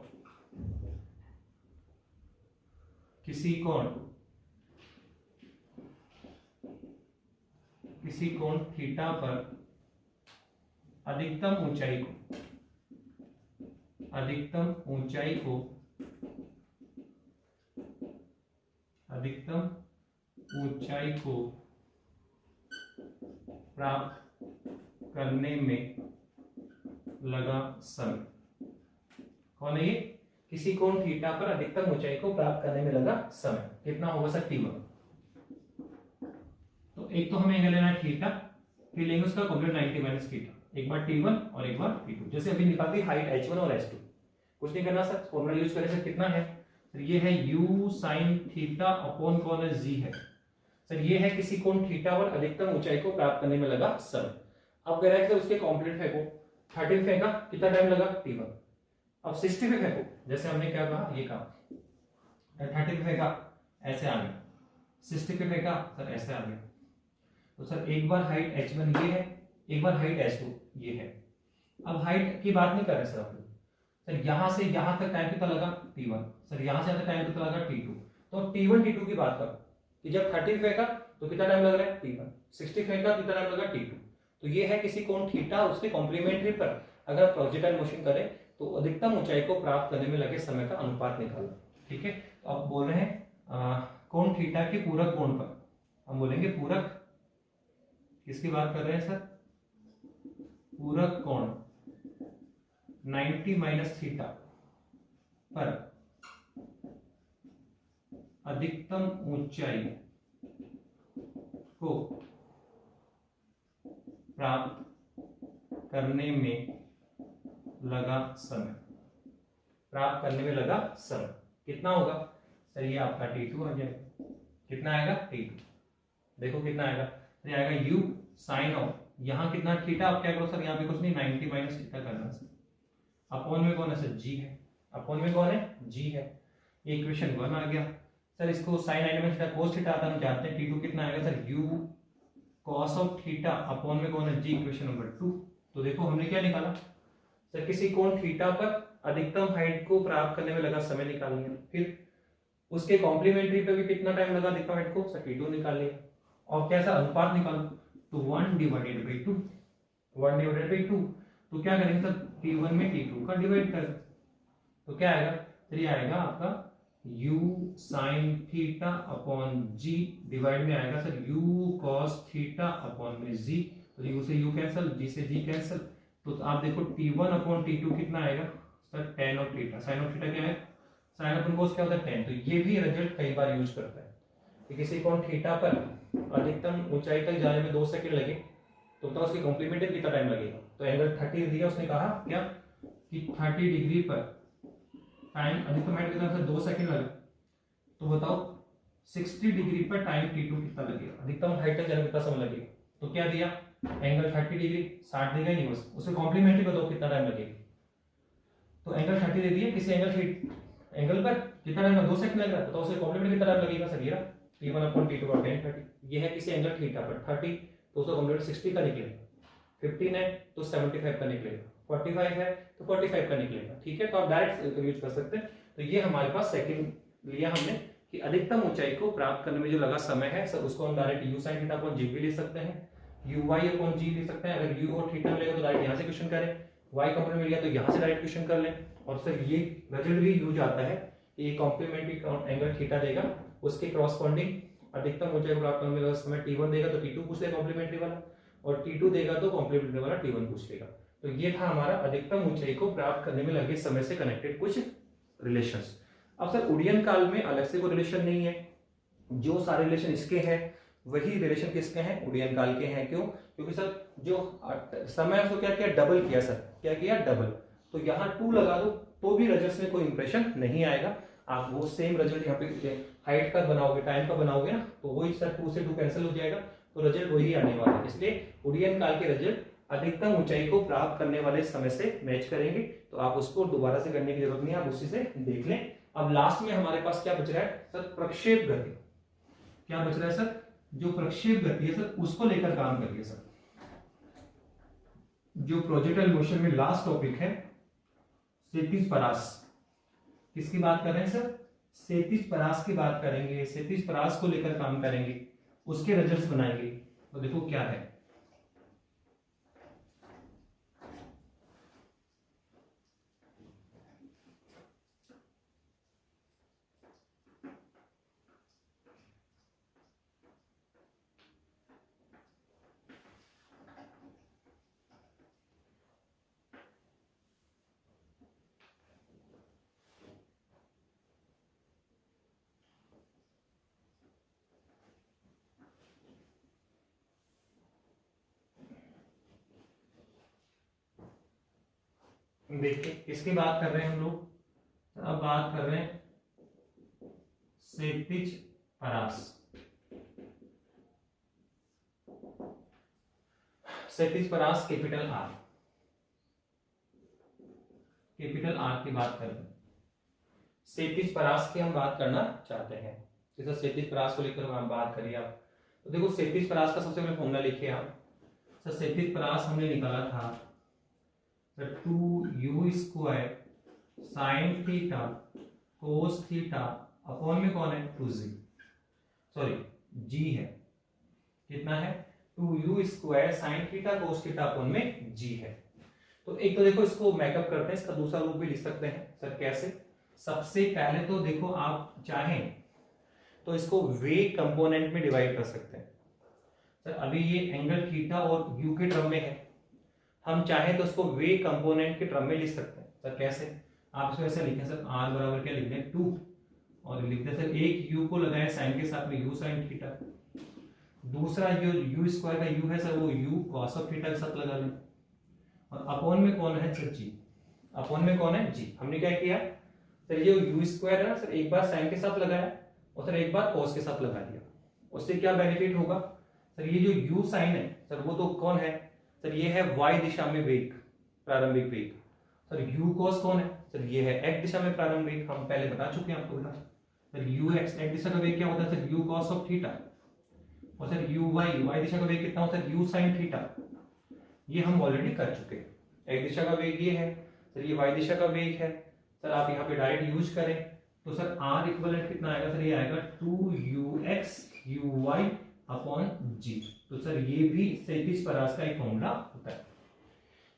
थीटा पर अधिकतम ऊंचाई को प्राप्त करने में लगा समय। कौन है ये? किसी कोण थीटा पर अधिकतम ऊंचाई को प्राप्त करने में लगा समय कितना होगा सर? t1। तो एक तो हमें एंगल लेना है थीटा, फिर लेंगे उसका कॉम्प्लेट 90 माइनस थीटा, एक बार t1 और एक बार t2। जैसे अभी निकालती हाइट h1 और h2, कुछ नहीं करना सर, फॉर्मूला यूज करें सर। कितना है सर? ये है u sin थीटा अपॉन कौन है g है सर। ये है किसी कोण थीटा पर अधिकतम ऊंचाई को प्राप्त करने में लगा समय। अब कह रहा है कि उसके कॉम्प्लेट फेंको, 30 फेंका कितना टाइम लगा t1। अब 60 पे फेंको, जैसे हमने क्या कहा, ये कहा 30 पे फेंका ऐसे आ गया, 60 पे फेंका सर ऐसे आ गया। तो सर एक बार हाइट h1 ये है, एक बार हाइट h2 ये है। अब हाइट की बात नहीं कर रहे सर आप लोग, सर यहां से यहां तक टाइम कितना लगा t1, सर यहां से यहां तक टाइम कितना लगा t2। तो t1 t2 की बात करो कि जब 30 फेंका तो कितना टाइम लग रहा है t1, 60 फेंका कितना टाइम लगा t2। तो ये है किसी कोण थीटा, उसके कॉम्प्लीमेंट्री पर अगर प्रोजेक्टाइल मोशन करें तो अधिकतम ऊंचाई को प्राप्त करने में लगे समय का अनुपात निकालना। ठीक है, तो अब बोल रहे हैं कोण थीटा के पूरक कोण पर, हम बोलेंगे पूरक, किसकी बात कर रहे हैं सर? पूरक कोण 90 माइनस थीटा पर अधिकतम ऊंचाई को प्राप्त करने में लगा समय, प्राप्त करने में लगा समय कितना होगा सर? ये आपका t2 आ जाएगा। कितना आएगा? t2। देखो कितना आएगा, ये आएगा u sin ऑफ, यहाँ कितना थीटा, आप क्या करो सर यहाँ पे कुछ नहीं 90 माइनस थीटा करना सर, अपॉन में कौन है सर? g है, अपॉन में कौन है? g है। ये इक्वेशन 1 आ गया सर। इसको sin 90 minus theta cos theta आता है, हम जानते हैं t2 कितना आएगा sir? u cos of theta upon में कौन है? g, equation number 2। तो देखो हमने क्या निकाला, सर किसी कोण थीटा पर अधिकतम हाइट को प्राप्त करने में लगा समय निकाल लिया, फिर उसके कॉम्प्लीमेंट्री पे भी कितना टाइम लगा अधिकतम हाइट को, सर T2 निकाल लिया। और कैसा अनुपात निकालो, तो 1/2, 1/2, तो क्या करेंगे सर, T1 में T2 का डिवाइड कर, तो क्या आएगा, तो ये आएगा आपका u sin theta upon g divide में आएगा sir u cos theta upon में g, तो u से u कैंसिल, g से g कैंसिल, तो आप देखो T1 अपॉन T2 कितना आएगा sir tan of theta, sin of theta क्या है, sin अपॉन cos क्या होता है tan, तो ये भी रिजल्ट कई बार यूज करता है कि किसी कोण थीटा पर अधिकतम ऊंचाई तक जाने में 2 सेकंड लगे, तो बताओ उसके कॉम्प्लीमेंट में कितना टाइम लगेगा, तो एंगल 30 दिया उसने कहा क्या कि 30 डिग्री पर टाइम अधिकतम हाइट कितना सर 2 सेकंड लगे, तो बताओ 60 डिग्री पर टाइम T2 कितना लगेगा, अधिकतम हाइट तक जाने में कितना समय लगेगा, तो क्या दिया एंगल 30 डिग्री 60 देगा नहीं, बस उसके कॉम्प्लीमेंट्री बताओ कितना टाइम लगेगा, तो एंगल 30 दे दिया, किसी एंगल पर कितना टाइम 2 सेकंड लग रहा है, तो उसके कॉम्प्लीमेंट कितना टाइम लगेगा सर, ये T1 अपॉन T2 का tan 30, ये है किसी एंगल थीटा पर 30, तो उसका कॉम्प्लीमेंट 60 का निकलेगा, 15 है तो 75 का निकलेगा, 45 है तो 45 का निकलेगा, ठीक है, तो आप डायरेक्ट यूज कर सकते हैं। तो ये हमारे पास सेकंड लिया हमने कि अधिकतम ऊंचाई को प्राप्त करने में जो लगा समय है सर उसको हम direct u sin theta upon g भी ले सकते हैं, uy अपॉन g ले सकते हैं, अगर u और थीटा मिलेगा तो डायरेक्ट यहाँ से क्वेश्चन करें, y कंपोनेंट मिल गया तो यहाँ से डायरेक्ट क्वेश्चन कर लें, और सर ये रिजल्ट भी यूज आता है कि ये कॉम्प्लीमेंट्री एंगल थीटा देगा, उसके क्रॉसपॉन्डिंग अधिकतम ऊंचाई को प्राप्त करने में लगा समय T1 देगा तो T2 पूछ लेगा कॉम्प्लीमेंट्री वाला, और T2 देगा तो कॉम्प्लीमेंट्री वाला T1 पूछ लेगा। तो ये था हमारा अधिकतम ऊंचाई को प्राप्त करने में लगे समय से कनेक्टेड कुछ रिलेशंस। अब सर उड़ीयन काल में अलग से कोई रिलेशन नहीं है, जो सारे रिलेशन इसके हैं वही रिलेशन किसके हैं, उड़ीयन काल के हैं। क्यों? क्योंकि सर जो समय उसको क्या किया, डबल किया सर, क्या किया डबल, तो यहाँ 2 लगा दो तो भी रिजल्ट में कोई इंप्रेशन नहीं आएगा, आप वो सेम रिजल्ट यहाँ पे हाइट का बनाओगे टाइम का बनाओगे ना, तो वही सर 2 से 2 कैंसिल हो जाएगा, तो रिजल्ट वही आने वाला है। इसलिए उड़ीयन काल के रिजल्ट अधिकतम ऊंचाई को प्राप्त करने वाले समय से मैच करेंगे, तो आप उसको दोबारा से करने की जरूरत नहीं है, आप उसी से देख लें। अब लास्ट में हमारे पास क्या बच रहा है सर, प्रक्षेप गति। क्या बच रहा है सर, जो प्रक्षेप गति है सर उसको लेकर काम करिए सर। जो प्रोजेक्टाइल मोशन में लास्ट टॉपिक है क्षैतिज परास, किसकी बात कर रहे हैं सर, क्षैतिज परास की बात करेंगे, क्षैतिज परास को लेकर काम करेंगे, उसके रिजल्ट्स बनाएंगे। तो देखो क्या है, देखिए किसकी बात कर रहे हैं हम लोग, अब बात कर रहे हैं क्षैतिज परास। क्षैतिज परास कैपिटल आर की बात कर रहे हैं, क्षैतिज परास की हम बात करना चाहते हैं। जैसे क्षैतिज परास को लेकर हम बात करिए आप, तो देखो क्षैतिज परास का सबसे पहले फॉर्मूला लिखिए आप। सर क्षैतिज परास हमने निकाला था 2u square sine theta cos theta upon में कौन है 2g, सॉरी g है, कितना है 2u square sine theta cos theta upon में g है। तो एक तो देखो इसको मैकअप करते हैं, इसका दूसरा रूप भी लिख सकते हैं सर। कैसे? सबसे पहले तो देखो आप चाहें तो इसको वे कंपोनेंट में डिवाइड कर सकते हैं सर। अभी ये एंगल थीटा और u के टर्म में है, हम चाहें तो इसको वे कंपोनेंट के टर्म में लिख सकते हैं सर। कैसे? आप इसको ऐसे लिखें सर, r बराबर क्या लिख दें 2, और लिखते हैं सर एक u को लगाएं साइन के साथ में u साइन थीटा, दूसरा जो u स्क्वायर का u है सर वो u cos ऑफ थीटा के साथ लगा लें, और अपॉन में कौन है सर g, अपॉन में कौन है g। हमने क्या किया सर, ये u स्क्वायर है ना सर, एक बार साइन के साथ लगाया और सर एक बार cos के साथ लगा दिया, उससे क्या बेनिफिट होगा सर, ये जो u साइन है सर वो तो कौन है सर, ये है y दिशा में वेग, प्रारंभिक वेग। सर u cos कौन है सर, ये है x दिशा में प्रारंभिक वेग, हम पहले बता चुके हैं आपको बेटा सर। u x दिशा का वेग क्या होता है sir, u cos of theta, और सर u y दिशा का वेग कितना होता है u sin थीटा, ये हम ऑलरेडी कर चुके हैं। x दिशा का वेग ये है सर, ये y दिशा का वेग है सर। आप यहाँ पे डायरेक्ट यूज करें तो सर r इक्वलेंट कितना आएगा सर, ये आएगा 2ux uy अपॉन g। तो सर ये भी स्थैतिज परास का एक फॉर्मूला होता है,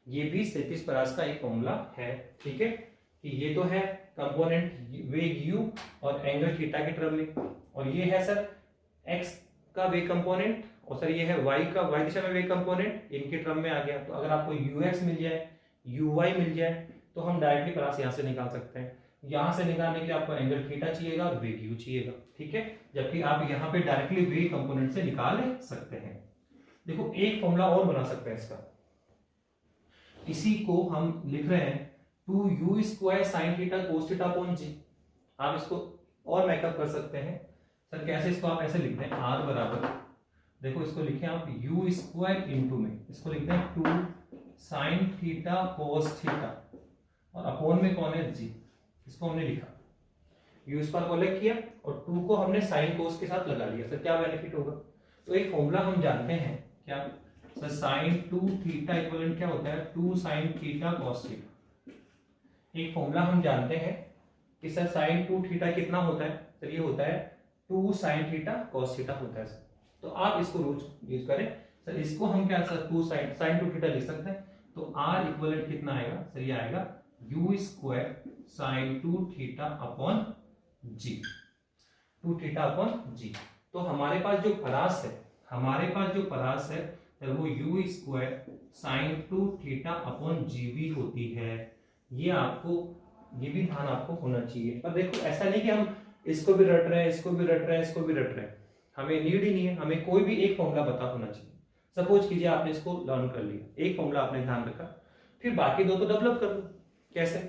ये भी स्थैतिज परास का एक फॉर्मूला है। ठीक है, कि ये तो है कंपोनेंट वेग u और एंगल थीटा के टर्म में, और ये है सर x का वेग कंपोनेंट, और सर ये है y का y दिशा में वेग कंपोनेंट, इनके टर्म में आ गया। तो अगर आपको ux मिल जाए uy मिल जाए तो हम डायरेक्टली परास यहाँ से निकाल सकते हैं। यहाँ से निकालने के लिए आपको एंगल थीटा चाहिएगा और वेग u चाहिएगा। ठीक है, जबकि आप यहाँ पे डायरेक्टली वेग कंपोनेंट से निकाल सकते हैं। देखो एक फॉर्मूला और बना सकते हैं इसका, इसी को हम लिख रहे हैं 2u square sine theta cos theta upon G. आप इसको और मेकअप कर सकते हैं सर, कैसे? इसको आप ऐसे लिखते हैं r बराबर, देखो इसको लिखें आप u स्क्वायर इंटू में इसको लिखते हैं 2 साइन थीटा कोस थीटा, और अपॉन में कौन है, g। इसको हमने लिखा, u स्क्वायर को अलग किया और 2 को हमने साइन कोस के साथ लगा लिया। सर क्या बेनिफिट होगा? तो एक फॉर्मूला हम जानते हैं क्या सर, साइन 2 थीटा इक्वलेंट क्या होता है, 2 साइन थीटा कॉस थीटा। एक फॉर्मूला हम जानते हैं कि सर साइन 2 थीटा कितना होता है सर, ये होता है 2 साइन थीटा कॉस थीटा होता है सर। तो आप इसको रोज यूज करें सर, इसको हम क्या सर 2 साइन 2 थीटा लिख सकते हैं। तो r इक्वलेंट कितना आएगा सर, ये आएगा u square sine 2 theta upon g, 2 theta upon g। तो हमारे पास जो परास है, हमारे पास जो परास है सर वो u square sine 2 theta upon g भी होती है। ये आपको, ये भी ध्यान आपको होना चाहिए। पर देखो ऐसा नहीं कि हम इसको भी रट रहे हैं, इसको भी रट रहे हैं, इसको भी रट रहे हैं, हमें नीड ही नहीं है। हमें कोई भी एक फॉर्मूला पता होना चाहिए। सपोज कीजिए आपने इसको लर्न कर लिया, एक फॉर्मूला आपने ध्यान रखा, फिर बाकी दो तो डेवलप कर लो। कैसे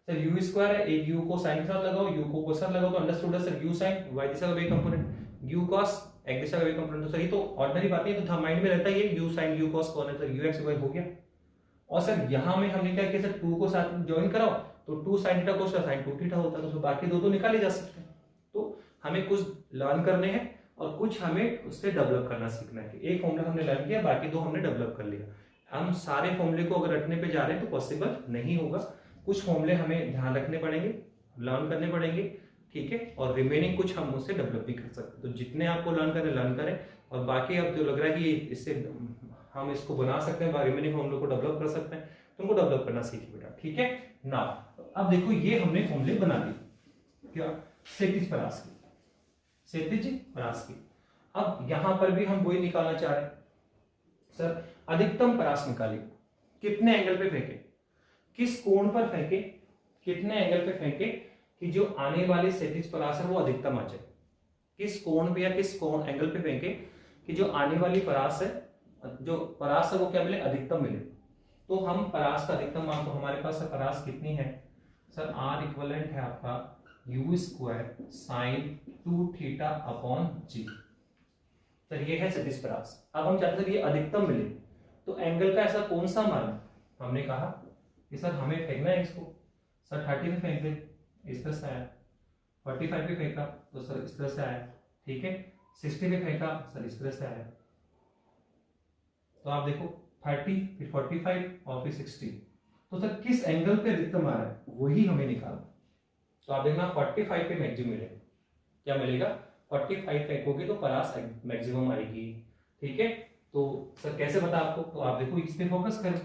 सर, u स्क्वायर है, एक u को साइन के साथ लगाओ, u को कोस के साथ लगाओ, तो अंडरस्टूड है सर u साइन y दिशा का वेग कंपोनेंट, u cos x दिशा का वेग कंपोनेंट। तो सर ये तो ऑर्डिनरी बात है, तो माइंड में रहता है u साइन u cos कौन है सर, ux y हो गया। और सर यहाँ में हमने क्या किया सर, 2 को साथ में ज्वाइन कराओ तो 2 sin theta cos sin 2 theta होता है। तो बाकी दो तो निकाले जा सकते हैं। तो हमें कुछ लर्न करने हैं और कुछ हमें उससे डेवलप करना सीखना है। एक फॉर्मूला हमने लर्न किया, बाकी दो हमने डेवलप कर लिया। हम सारे फॉर्मूले को अगर रटने पे जा रहे हैं तो पॉसिबल नहीं होगा। कुछ फॉर्मूले हमें ध्यान रखने पड़ेंगे, लर्न करने पड़ेंगे, ठीक है, और रिमेनिंग कुछ हम उससे डेवलप भी कर सकते हैं। तो जितने आपको लर्न करें लर्न करें, और बाकी अब जो लग रहा है कि इससे हम इसको बना सकते हैं, रिमेनिंग फॉर्मूले को डेवलप कर सकते हैं, तो उनको डेवलप करना सीखिए बेटा। ठीक है ना, अब देखो ये हमने फॉर्मूले बना दिए, क्या क्षैतिज परास की, क्षैतिज परास की। अब यहां पर भी हम वही निकालना चाह रहे हैं सर, अधिकतम परास निकालिए, कितने एंगल पे फेंके, किस कोण पर फेंके, कितने एंगल पे फेंके कि जो आने वाली क्षैतिज परास है वो अधिकतम आ जाए। किस कोण पे या किस कोण एंगल पे फेंके कि जो आने वाली परास है, जो परास है वो क्या मिले, अधिकतम मिले। तो हम परास का अधिकतम मान, तो हमारे पास परास कितनी है सर, r इक्विवेलेंट है आपका u square sine 2 theta upon g। Sir ये है क्षैतिज परास। अब हम चाहते हैं ये अधिकतम मिले, तो एंगल का ऐसा कौन सा मान, हमने कहा कि सर हमें फेंकना है इसको, सर 30 पे फेंक दे, इस तरह से आया, 45 पे फेंका तो सर इस तरह से आया, ठीक है, 60 पे फेंका सर इस तरह से आया। तो आप देखो 30 फिर 45 और फिर 60, तो सर किस एंगल पे अधिकतम आ रहा है वही हमें निकालना। तो आप देखना 45 पे मैक्सिमम मिलेगा, क्या मिलेगा, 45 फेंकोगे तो परास मैक्सिमम आएगी, ठीक है। तो सर कैसे पता आपको, तो आप देखो इस पे फोकस करें,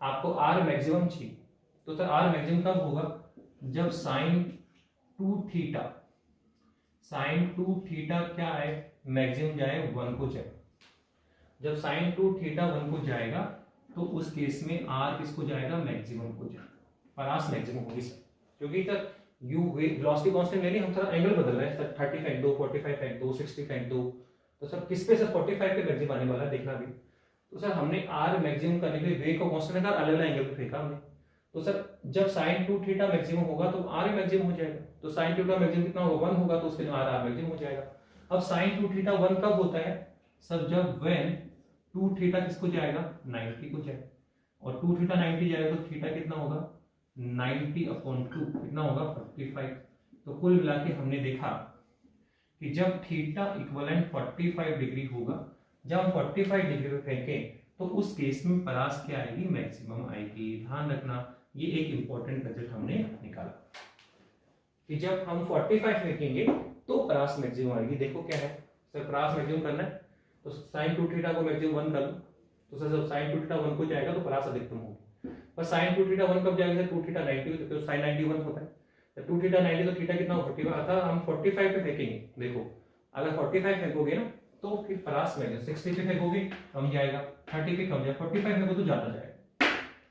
आपको आर मैक्सिमम चाहिए, तो सर आर मैक्सिमम कब होगा, जब साइन 2 थीटा, साइन 2 थीटा क्या है, मैक्सिमम जाए 1 को जाए। जब साइन 2 थीटा 1 को जाएगा तो उस केस में आर किसको जाएगा, मैक्सिमम को जाएगा, परास मैक्सिमम होगी सर। क्योंकि सर यू वेलोसिटी कांस्टेंट ले ली, हम थोड़ा एंगल बदल रहे हैं सर, 30 फेंक दो, 45 फेंक दो, 60 फेंक दो, तो सर किस पे सर 45 पे मैक्सिमम आने वाला है देखना भी। तो सर हमने आर मैक्सिमम करने के लिए वे को कांस्टेंट का अलग अलग एंगल पे फेंका हमने। तो सर जब साइन 2 थीटा मैक्सिमम होगा तो आर मैक्सिमम हो जाएगा। तो साइन थीटा मैक्सिमम कितना होगा, 1 होगा, तो उसके लिए आर मैक्सिमम हो जाएगा। अब साइन 2 थीटा 1 कब होता है सर, जब व्हेन 2 थीटा किसको जाएगा, 90 को जाएगा, और 2 थीटा 90 जाएगा तो थीटा कितना होगा, 90/2 कितना होगा, 45। तो कुल मिला के हमने देखा कि जब थीटा इक्विवेलेंट 45 डिग्री होगा, जब हम 45 डिग्री पे फेंके तो उस केस में परास क्या आएगी, मैक्सिमम आएगी। ध्यान रखना, ये एक इंपॉर्टेंट रिजल्ट हमने निकाला कि जब हम 45 फेंकेंगे तो परास मैक्सिमम आएगी। देखो क्या है सर, परास मैक्सिमम करना है तो साइन 2 थीटा को मैक्सिमम 1 कर लो, तो सर जब साइन 2 थीटा 1 को जाएगा तो परास अधिकतम होगी। पर साइन 2 थीटा 1 कब जाएगा सर, 2 थीटा 90 तो साइन 91 होता है, तो 2 थीटा 90 तो थीटा कितना हो 45, अतः हम 45 पे फेंकेंगे। देखो अगर 45 फेंकोगे ना तो फिर परास मैक्सिमम, 60 पे फेंकोगे कम जाएगा, 30 पे कम जाएगा, 45 फेंको तो ज्यादा जाएगा।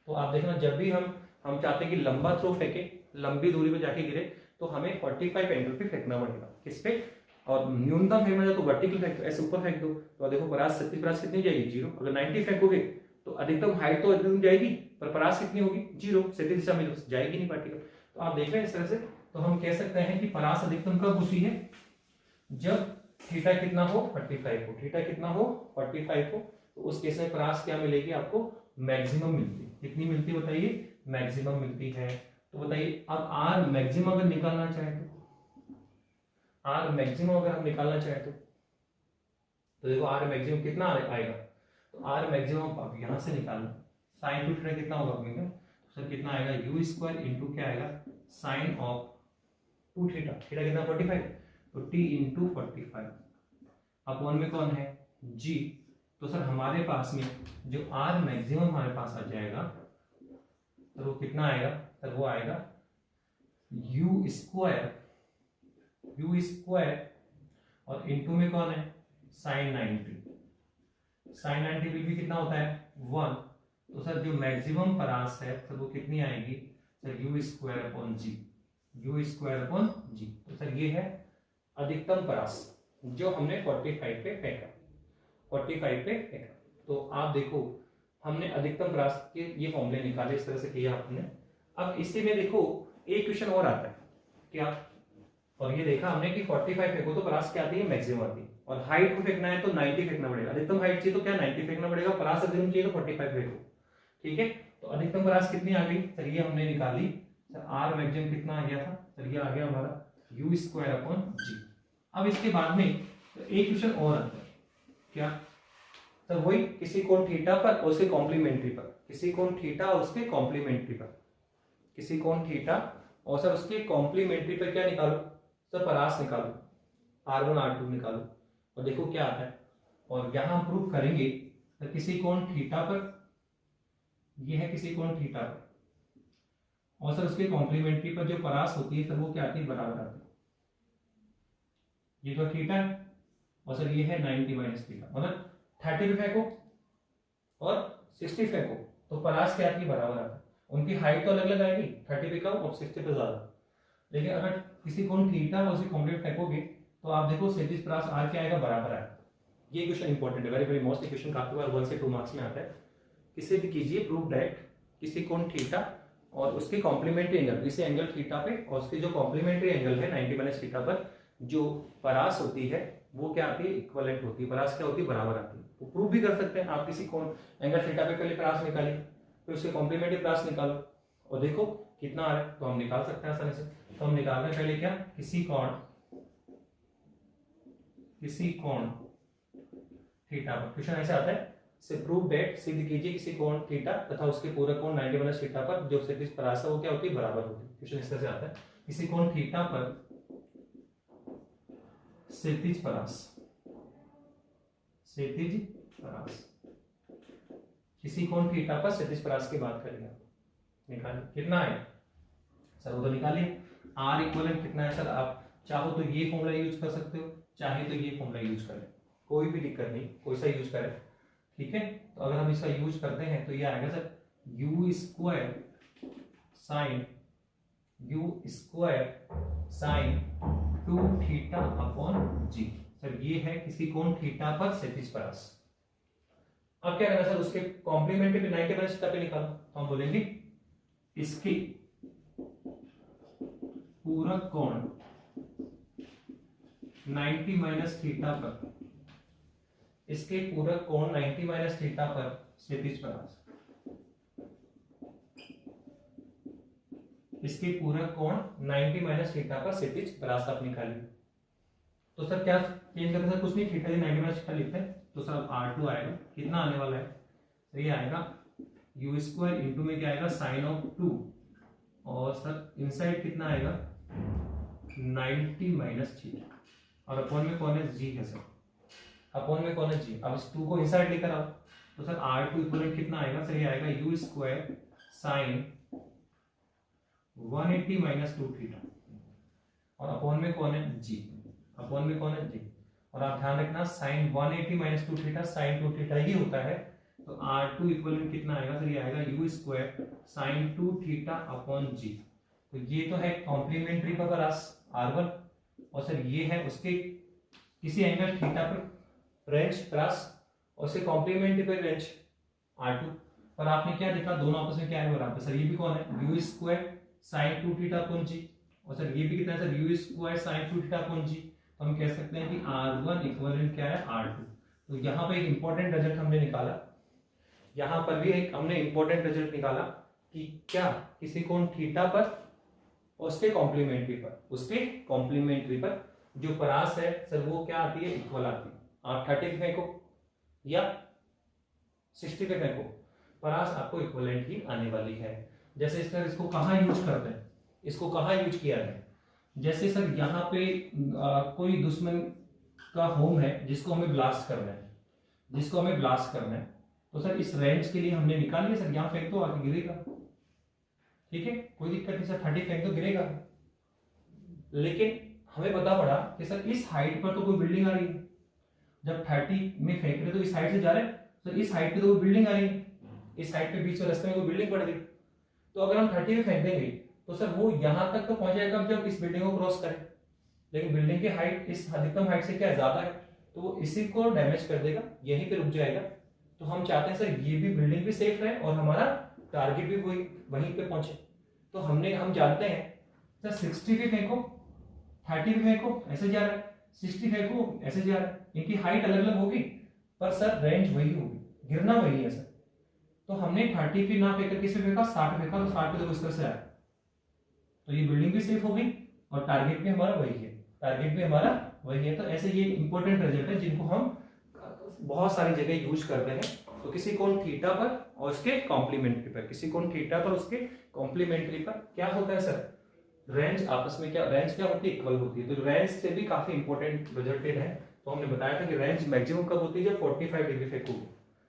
तो आप देखना जब भी हम चाहते हैं कि लंबा थ्रो फेंके, लंबी दूरी पे जाके गिरे, तो हमें 45 एंगल पे फेंकना पड़ेगा। किस पे, और न्यूनतम फेंकना है तो वर्टिकल फेंक दो, ऐसे ऊपर फेंक दो। तो देखो परास 37 परास कितनी जाएगी, 0। अगर 90 फेंकोगे तो अधिकतम हाइट तो अधिकतम जाएगी पर परास कितनी होगी, 0। सीधी दिशा में जाएगी नहीं पार्टिकल। तो आप देख रहे हैं इस तरह से, तो हम कह सकते हैं कि परास अधिकतम कब होती है, जब थीटा कितना हो 45 हो, थीटा कितना हो 45 हो, तो उस केस में परास क्या मिलेगी आपको, मैक्सिमम मिलती है। कितनी मिलती है बताइए, मैक्सिमम मिलती है। तो बताइए अब आर मैक्सिमम अगर निकालना चाहे तो, आर मैक्सिमम अगर हम निकालना चाहे तो देखो आर मैक्सिमम कितना आएगा, तो आर मैक्सिमम आप यहां से निकालना, साइन 2 थीटा कितना होगा अपने में, तो सर कितना आएगा यू स्क्वायर इंटू क्या आएगा साइन ऑफ 2 थीटा, थीटा कितना 45, तो टी इंटू 45 अपॉन में कौन है जी। तो सर हमारे पास में जो आर मैक्सिमम हमारे पास आ जाएगा तो वो कितना आएगा, तो वो आएगा यू स्क्वायर और इंटू में कौन है साइन 90, साइन 90 भी कितना होता है 1। तो सर जो मैक्सिमम परास है सर वो कितनी आएगी sir you square upon G, U square upon G. तो सर ये है अधिकतम परास जो हमने 45 पे फेंका, 45 पे फेंका। तो आप देखो हमने अधिकतम परास के ये फॉर्मूले निकाले, इस तरह से किया आपने। अब इसी में देखो एक क्वेश्चन और आता है क्या, और ये देखा हमने कि 45 फेंको तो परास क्या आती है मैक्सिमम आती है, और हाइट को फेंकना है तो 90 फेंकना पड़ेगा। अधिकतम हाइट चाहिए तो क्या 90 फेंकना पड़ेगा, परास अधिकतम चाहिए तो 45 फेंको। ठीक है, तो अधिकतम परास कितनी आ गई सर, ये हमने निकाली सर। आर मैक्सिमम कितना आ गया था सर, ये आ गया हमारा यू स्क्वायर अपॉन जी। अब इसके बाद में तो एक क्वेश्चन और आता है क्या, तो वही किसी कोण थीटा पर और उसके कॉम्प्लीमेंट्री पर, किसी कोण थीटा और उसके कॉम्प्लीमेंट्री पर, किसी कोण थीटा और सर उसके कॉम्प्लीमेंट्री पर क्या निकालो सर, परास निकालो, R1 R2 निकालो, और देखो क्या आता है। और यहां प्रूव करेंगे तो किसी कोण थीटा पर, ये है किसी कोण थीटा पर, और सर उसके कॉम्प्लीमेंट्री पर जो परास होती है सर वो क्या आती है, बराबर आती है। ये तो थीटा है और सर ये है 90 माइनस थीटा, मतलब 30 पे फेंको और 60 फेंको तो परास क्या आती है, बराबर आता है। उनकी हाइट तो अलग अलग आएगी, 30 पे कम और 60 पे ज्यादा। लेकिन अगर किसी कोण थीटा और उसी कॉम्प्लीमेंट फेंकोगे तो आप देखो क्षैतिज परास आर क्या आएगा, बराबर आएगा। ये क्वेश्चन इंपॉर्टेंट है, वेरी वेरी मोस्ट क्वेश्चन, काफी बार 1 से 2 मार्क्स में आता है। किसी भी कीजिए प्रूव दैट किसी कोण थीटा और उसके कॉम्प्लीमेंट्री एंगल, इसी एंगल थीटा पे और उसके जो कॉम्प्लीमेंट्री एंगल है 90 माइनस थीटा पर जो परास होती है वो क्या आती है, इक्विवेलेंट होती है। परास क्या होती है, बराबर आती है। वो प्रूव भी कर सकते हैं आप, किसी कोण एंगल थीटा पे पहले परास निकालिए फिर उसके कॉम्प्लीमेंट्री परास निकालो और देखो कितना आ रहा है, तो हम निकाल सकते हैं आसानी से। तो हम निकाल रहे हैं पहले क्या, किसी कोण थीटा पर। क्वेश्चन ऐसे आता है, से प्रूव दैट, सिद्ध कीजिए किसी कोण थीटा तथा उसके पूरक कोण 90 माइनस थीटा पर जो क्षैतिज परास है वो क्या होती है, बराबर होती है। क्वेश्चन इस तरह से आता है, किसी कोण थीटा पर क्षैतिज परास, किसी कोण थीटा पर क्षैतिज परास की बात करेंगे। निकालिए कितना है सर, वो तो निकालिए। आर इक्विवेलेंट कितना है सर, आप चाहो तो ये फॉर्मूला यूज कर सकते हो, चाहे तो ये फॉर्मूला यूज करें, कोई भी दिक्कत नहीं, कोई सा यूज करें। ठीक है, तो अगर हम इसका यूज करते हैं तो ये आएगा sir you square sine 2 theta upon g. Sir ये है किसी कोण थीटा पर क्षैतिज परास। अब क्या करना सर, उसके कॉम्प्लीमेंट्री पे 90 माइनस थीटा पे निकालो, तो हम बोलेंगे इसकी पूरक कोण 90 माइनस थीटा पर, इसके पूरक कोण 90 माइनस थीटा पर क्षैतिज परास, इसके पूरक कोण 90 माइनस थीटा पर क्षैतिज परास आप निकालिए। तो सर क्या चेंज करते हैं, कुछ नहीं, थीटा 90 माइनस थीटा लिखते हैं। तो सर R2 आएगा, कितना आने वाला है तो ये आएगा यू स्क्वायर इंटू में क्या आएगा साइन ऑफ 2, और सर इनसाइड कितना आएगा 90 माइनस जी, और अपॉन में कौन है जी है सर, अपॉन में कौन है जी। अब इस 2 को इनसाइड लेकर आओ तो सर R2 इक्वलेंट कितना आएगा सर, ये आएगा U square sign 180 minus 2 theta, और अपॉन में कौन है जी, अपॉन में कौन है जी। और आप ध्यान रखना sine 180 minus 2 theta sine 2 theta ही होता है, तो R2 इक्वलेंट कितना आएगा सर, ये आएगा U square sine 2 theta upon G. तो ये तो है कॉम्प्लीमेंट्री पर परास R1, और सर ये है उसके किसी एंगल थीटा पर रेंज परास, और उसके कॉम्प्लीमेंट्री पर रेंज R2। पर आपने क्या देखा दोनों आपस में क्या है बराबर, सर ये भी कौन है U square sine 2 theta upon G, और सर ये भी कितना है sir you square sine 2 theta upon G. तो हम कह सकते हैं कि R1 इक्विवेलेंट क्या है R2। तो यहाँ पे एक इंपॉर्टेंट रिजल्ट हमने निकाला, यहाँ पर भी एक हमने इंपॉर्टेंट रिजल्ट निकाला कि क्या किसी कोण थीटा पर उसके कॉम्प्लीमेंट्री पर, उसके कॉम्प्लीमेंट्री पर जो परास है सर वो क्या आती है इक्वल आती है। आप 30 पे फेंको या 60 पे फेंको, परास आपको इक्वलेंट ही आने वाली है। जैसे इस तरह इसको कहाँ यूज करते हैं, इसको कहाँ यूज किया है, जैसे सर यहाँ पे कोई दुश्मन का होम है जिसको हमें ब्लास्ट करना है, जिसको हमें ब्लास्ट करना है, तो सर इस रेंज के लिए हमने निकाल लिया सर, यहाँ फेंक दो आके गिरेगा, ठीक है कोई दिक्कत नहीं सर, 30 फेंक दो गिरेगा। लेकिन हमें पता पड़ा कि सर इस हाइट पर तो कोई बिल्डिंग आ रही है, जब 30 में फेंक रहे तो इस हाइट से जा रहे हैं, तो इस हाइट पे तो कोई बिल्डिंग आ रही है, इस हाइट पे बीच में रास्ते में कोई बिल्डिंग पड़ गई, तो अगर हम 30 में फेंक देंगे तो सर वो यहां तक तो पहुंच जाएगा जब इस बिल्डिंग को क्रॉस करे, लेकिन बिल्डिंग की हाइट इस अधिकतम हाइट से क्या ज्यादा है, तो वो इसी को डैमेज कर देगा, यहीं पे रुक जाएगा। तो हम चाहते हैं सर ये भी बिल्डिंग भी सेफ रहे और हमारा टारगेट भी वहीं पे पहुंचे। तो हम जानते हैं सर 60 पे फेंको, 30 पे फेंको ऐसे जा रहा है, 60 फेंको ऐसे जा रहा है, इनकी हाइट अलग अलग होगी पर सर रेंज वही होगी, गिरना वही है सर। तो हमने 30 पे ना फेंकर किस पे फेंका 60 फेंका, तो 60 पे तो इस तरह से आया, तो ये बिल्डिंग भी सेफ हो गई और टारगेट भी हमारा वही है, टारगेट भी हमारा वही है। तो ऐसे ये इंपॉर्टेंट रिजल्ट है जिनको हम बहुत सारी जगह यूज करते हैं। तो किसी कोण थीटा पर और उसके कॉम्प्लीमेंट्री पर, किसी कोण थीटा पर उसके कॉम्प्लीमेंट्री पर क्या होता है सर, रेंज आपस में क्या, रेंज क्या होती है इक्वल होती है। तो रेंज से भी काफी इंपॉर्टेंट रिजल्टेड है। तो हमने बताया था कि रेंज मैक्सिमम कब होती है जब 45 डिग्री फेंकोगे,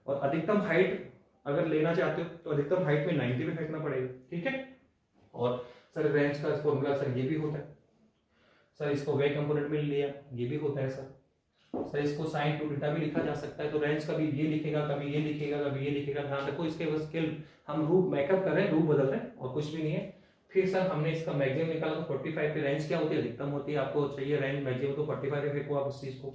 और अधिकतम हाइट अगर लेना चाहते हो तो अधिकतम हाइट में 90 पे फेंकना पड़ेगा, ठीक है। और सर रेंज का फॉर्मूला सर ये भी होता है सर, इसको वे कंपोनेंट में लिया ये भी होता है सर इसको साइन 2 थीटा भी लिखा जा सकता है। तो रेंज कभी ये लिखेगा, कभी ये लिखेगा, कभी ये लिखेगा, ध्यान रखो इसके बस के हम रूप मेकअप कर रहे हैं, रूप बदल रहे हैं और कुछ भी नहीं है। फिर सर हमने इसका मैक्सिमम निकाला तो 45 पे रेंज क्या होती है अधिकतम होती है, आपको चाहिए रेंज मैक्सिमम तो 45 पे फेंको आप उस चीज को।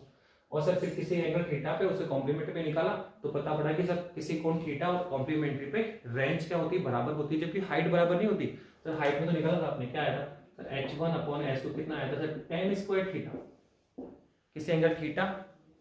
और सर फिर किसी एंगल थीटा पे उसे कॉम्प्लीमेंट्री पे निकाला तो पता पड़ा कि सर किसी कोण थीटा और कॉम्प्लीमेंट्री पे रेंज क्या होती है बराबर होती है, जबकि हाइट बराबर नहीं होती। सर हाइट में तो निकाला था आपने, क्या आया था सर h1/s2 कितना आया था सर tan स्क्वायर थीटा, किसी एंगल थीटा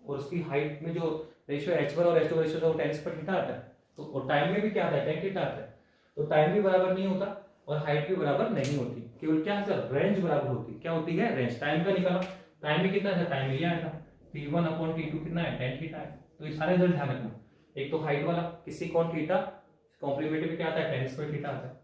और उसकी हाइट में जो रेशियो h1 और h2 रेशियो है वो tan स्क्वायर थीटा आता है। तो और टाइम में भी क्या आता है tan थीटा आता है। तो टाइम भी बराबर नहीं होता और हाइट भी बराबर नहीं होती, केवल क्या है सर रेंज बराबर होती है। क्या होती है रेंज। टाइम का निकाला, टाइम में कितना है, टाइम में ये आएगा T1/T2 कितना है tan थीटा है। तो ये सारे रिजल्ट ध्यान रखना, एक तो हाइट वाला किसी कोण थीटा, कॉम्प्लीमेंट्री में क्या आता है tan स्क्वायर थीटा आता है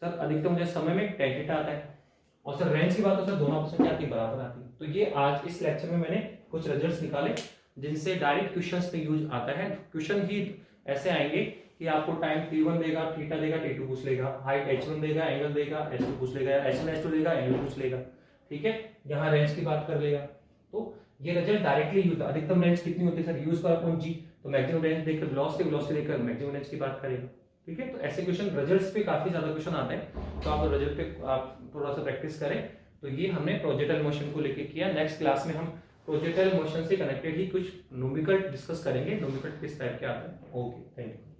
सर, अधिकतम जो समय में tan थीटा आता है। और सर रेंज की बात तो सर दोनों आपस में क्या आती है बराबर आती है। तो ये आज इस लेक्चर में मैंने कुछ रिजल्ट्स निकाले जिनसे डायरेक्ट क्वेश्चंस पे यूज आता है। क्वेश्चन ही ऐसे आएंगे कि आपको टाइम T1 देगा, थीटा देगा, T2 पूछ लेगा, हाइट h1 देगा, एंगल देगा, h2 पूछ लेगा, h1 h2 देगा, एंगल पूछ लेगा, ठीक है। यहाँ रेंज की बात कर लेगा। तो ये रिजल्ट डायरेक्टली यूज, अधिकतम रेंज कितनी होती है सर u²/g, तो मैक्सिमम रेंज देखकर वेलोसिटी देखकर मैक्सिमम रेंज की बात करेगा, ठीक है। तो ऐसे क्वेश्चन रिजल्ट्स पे काफी ज्यादा क्वेश्चन आते हैं, तो आप रिजल्ट पे आप थोड़ा सा प्रैक्टिस करें। तो ये हमने प्रोजेक्टाइल मोशन को लेके किया। नेक्स्ट क्लास में हम प्रोजेक्टाइल मोशन से कनेक्टेड ही कुछ न्यूमेरिकल डिस्कस करेंगे, न्यूमेरिकल किस टाइप के आते हैं। Okay, thank you.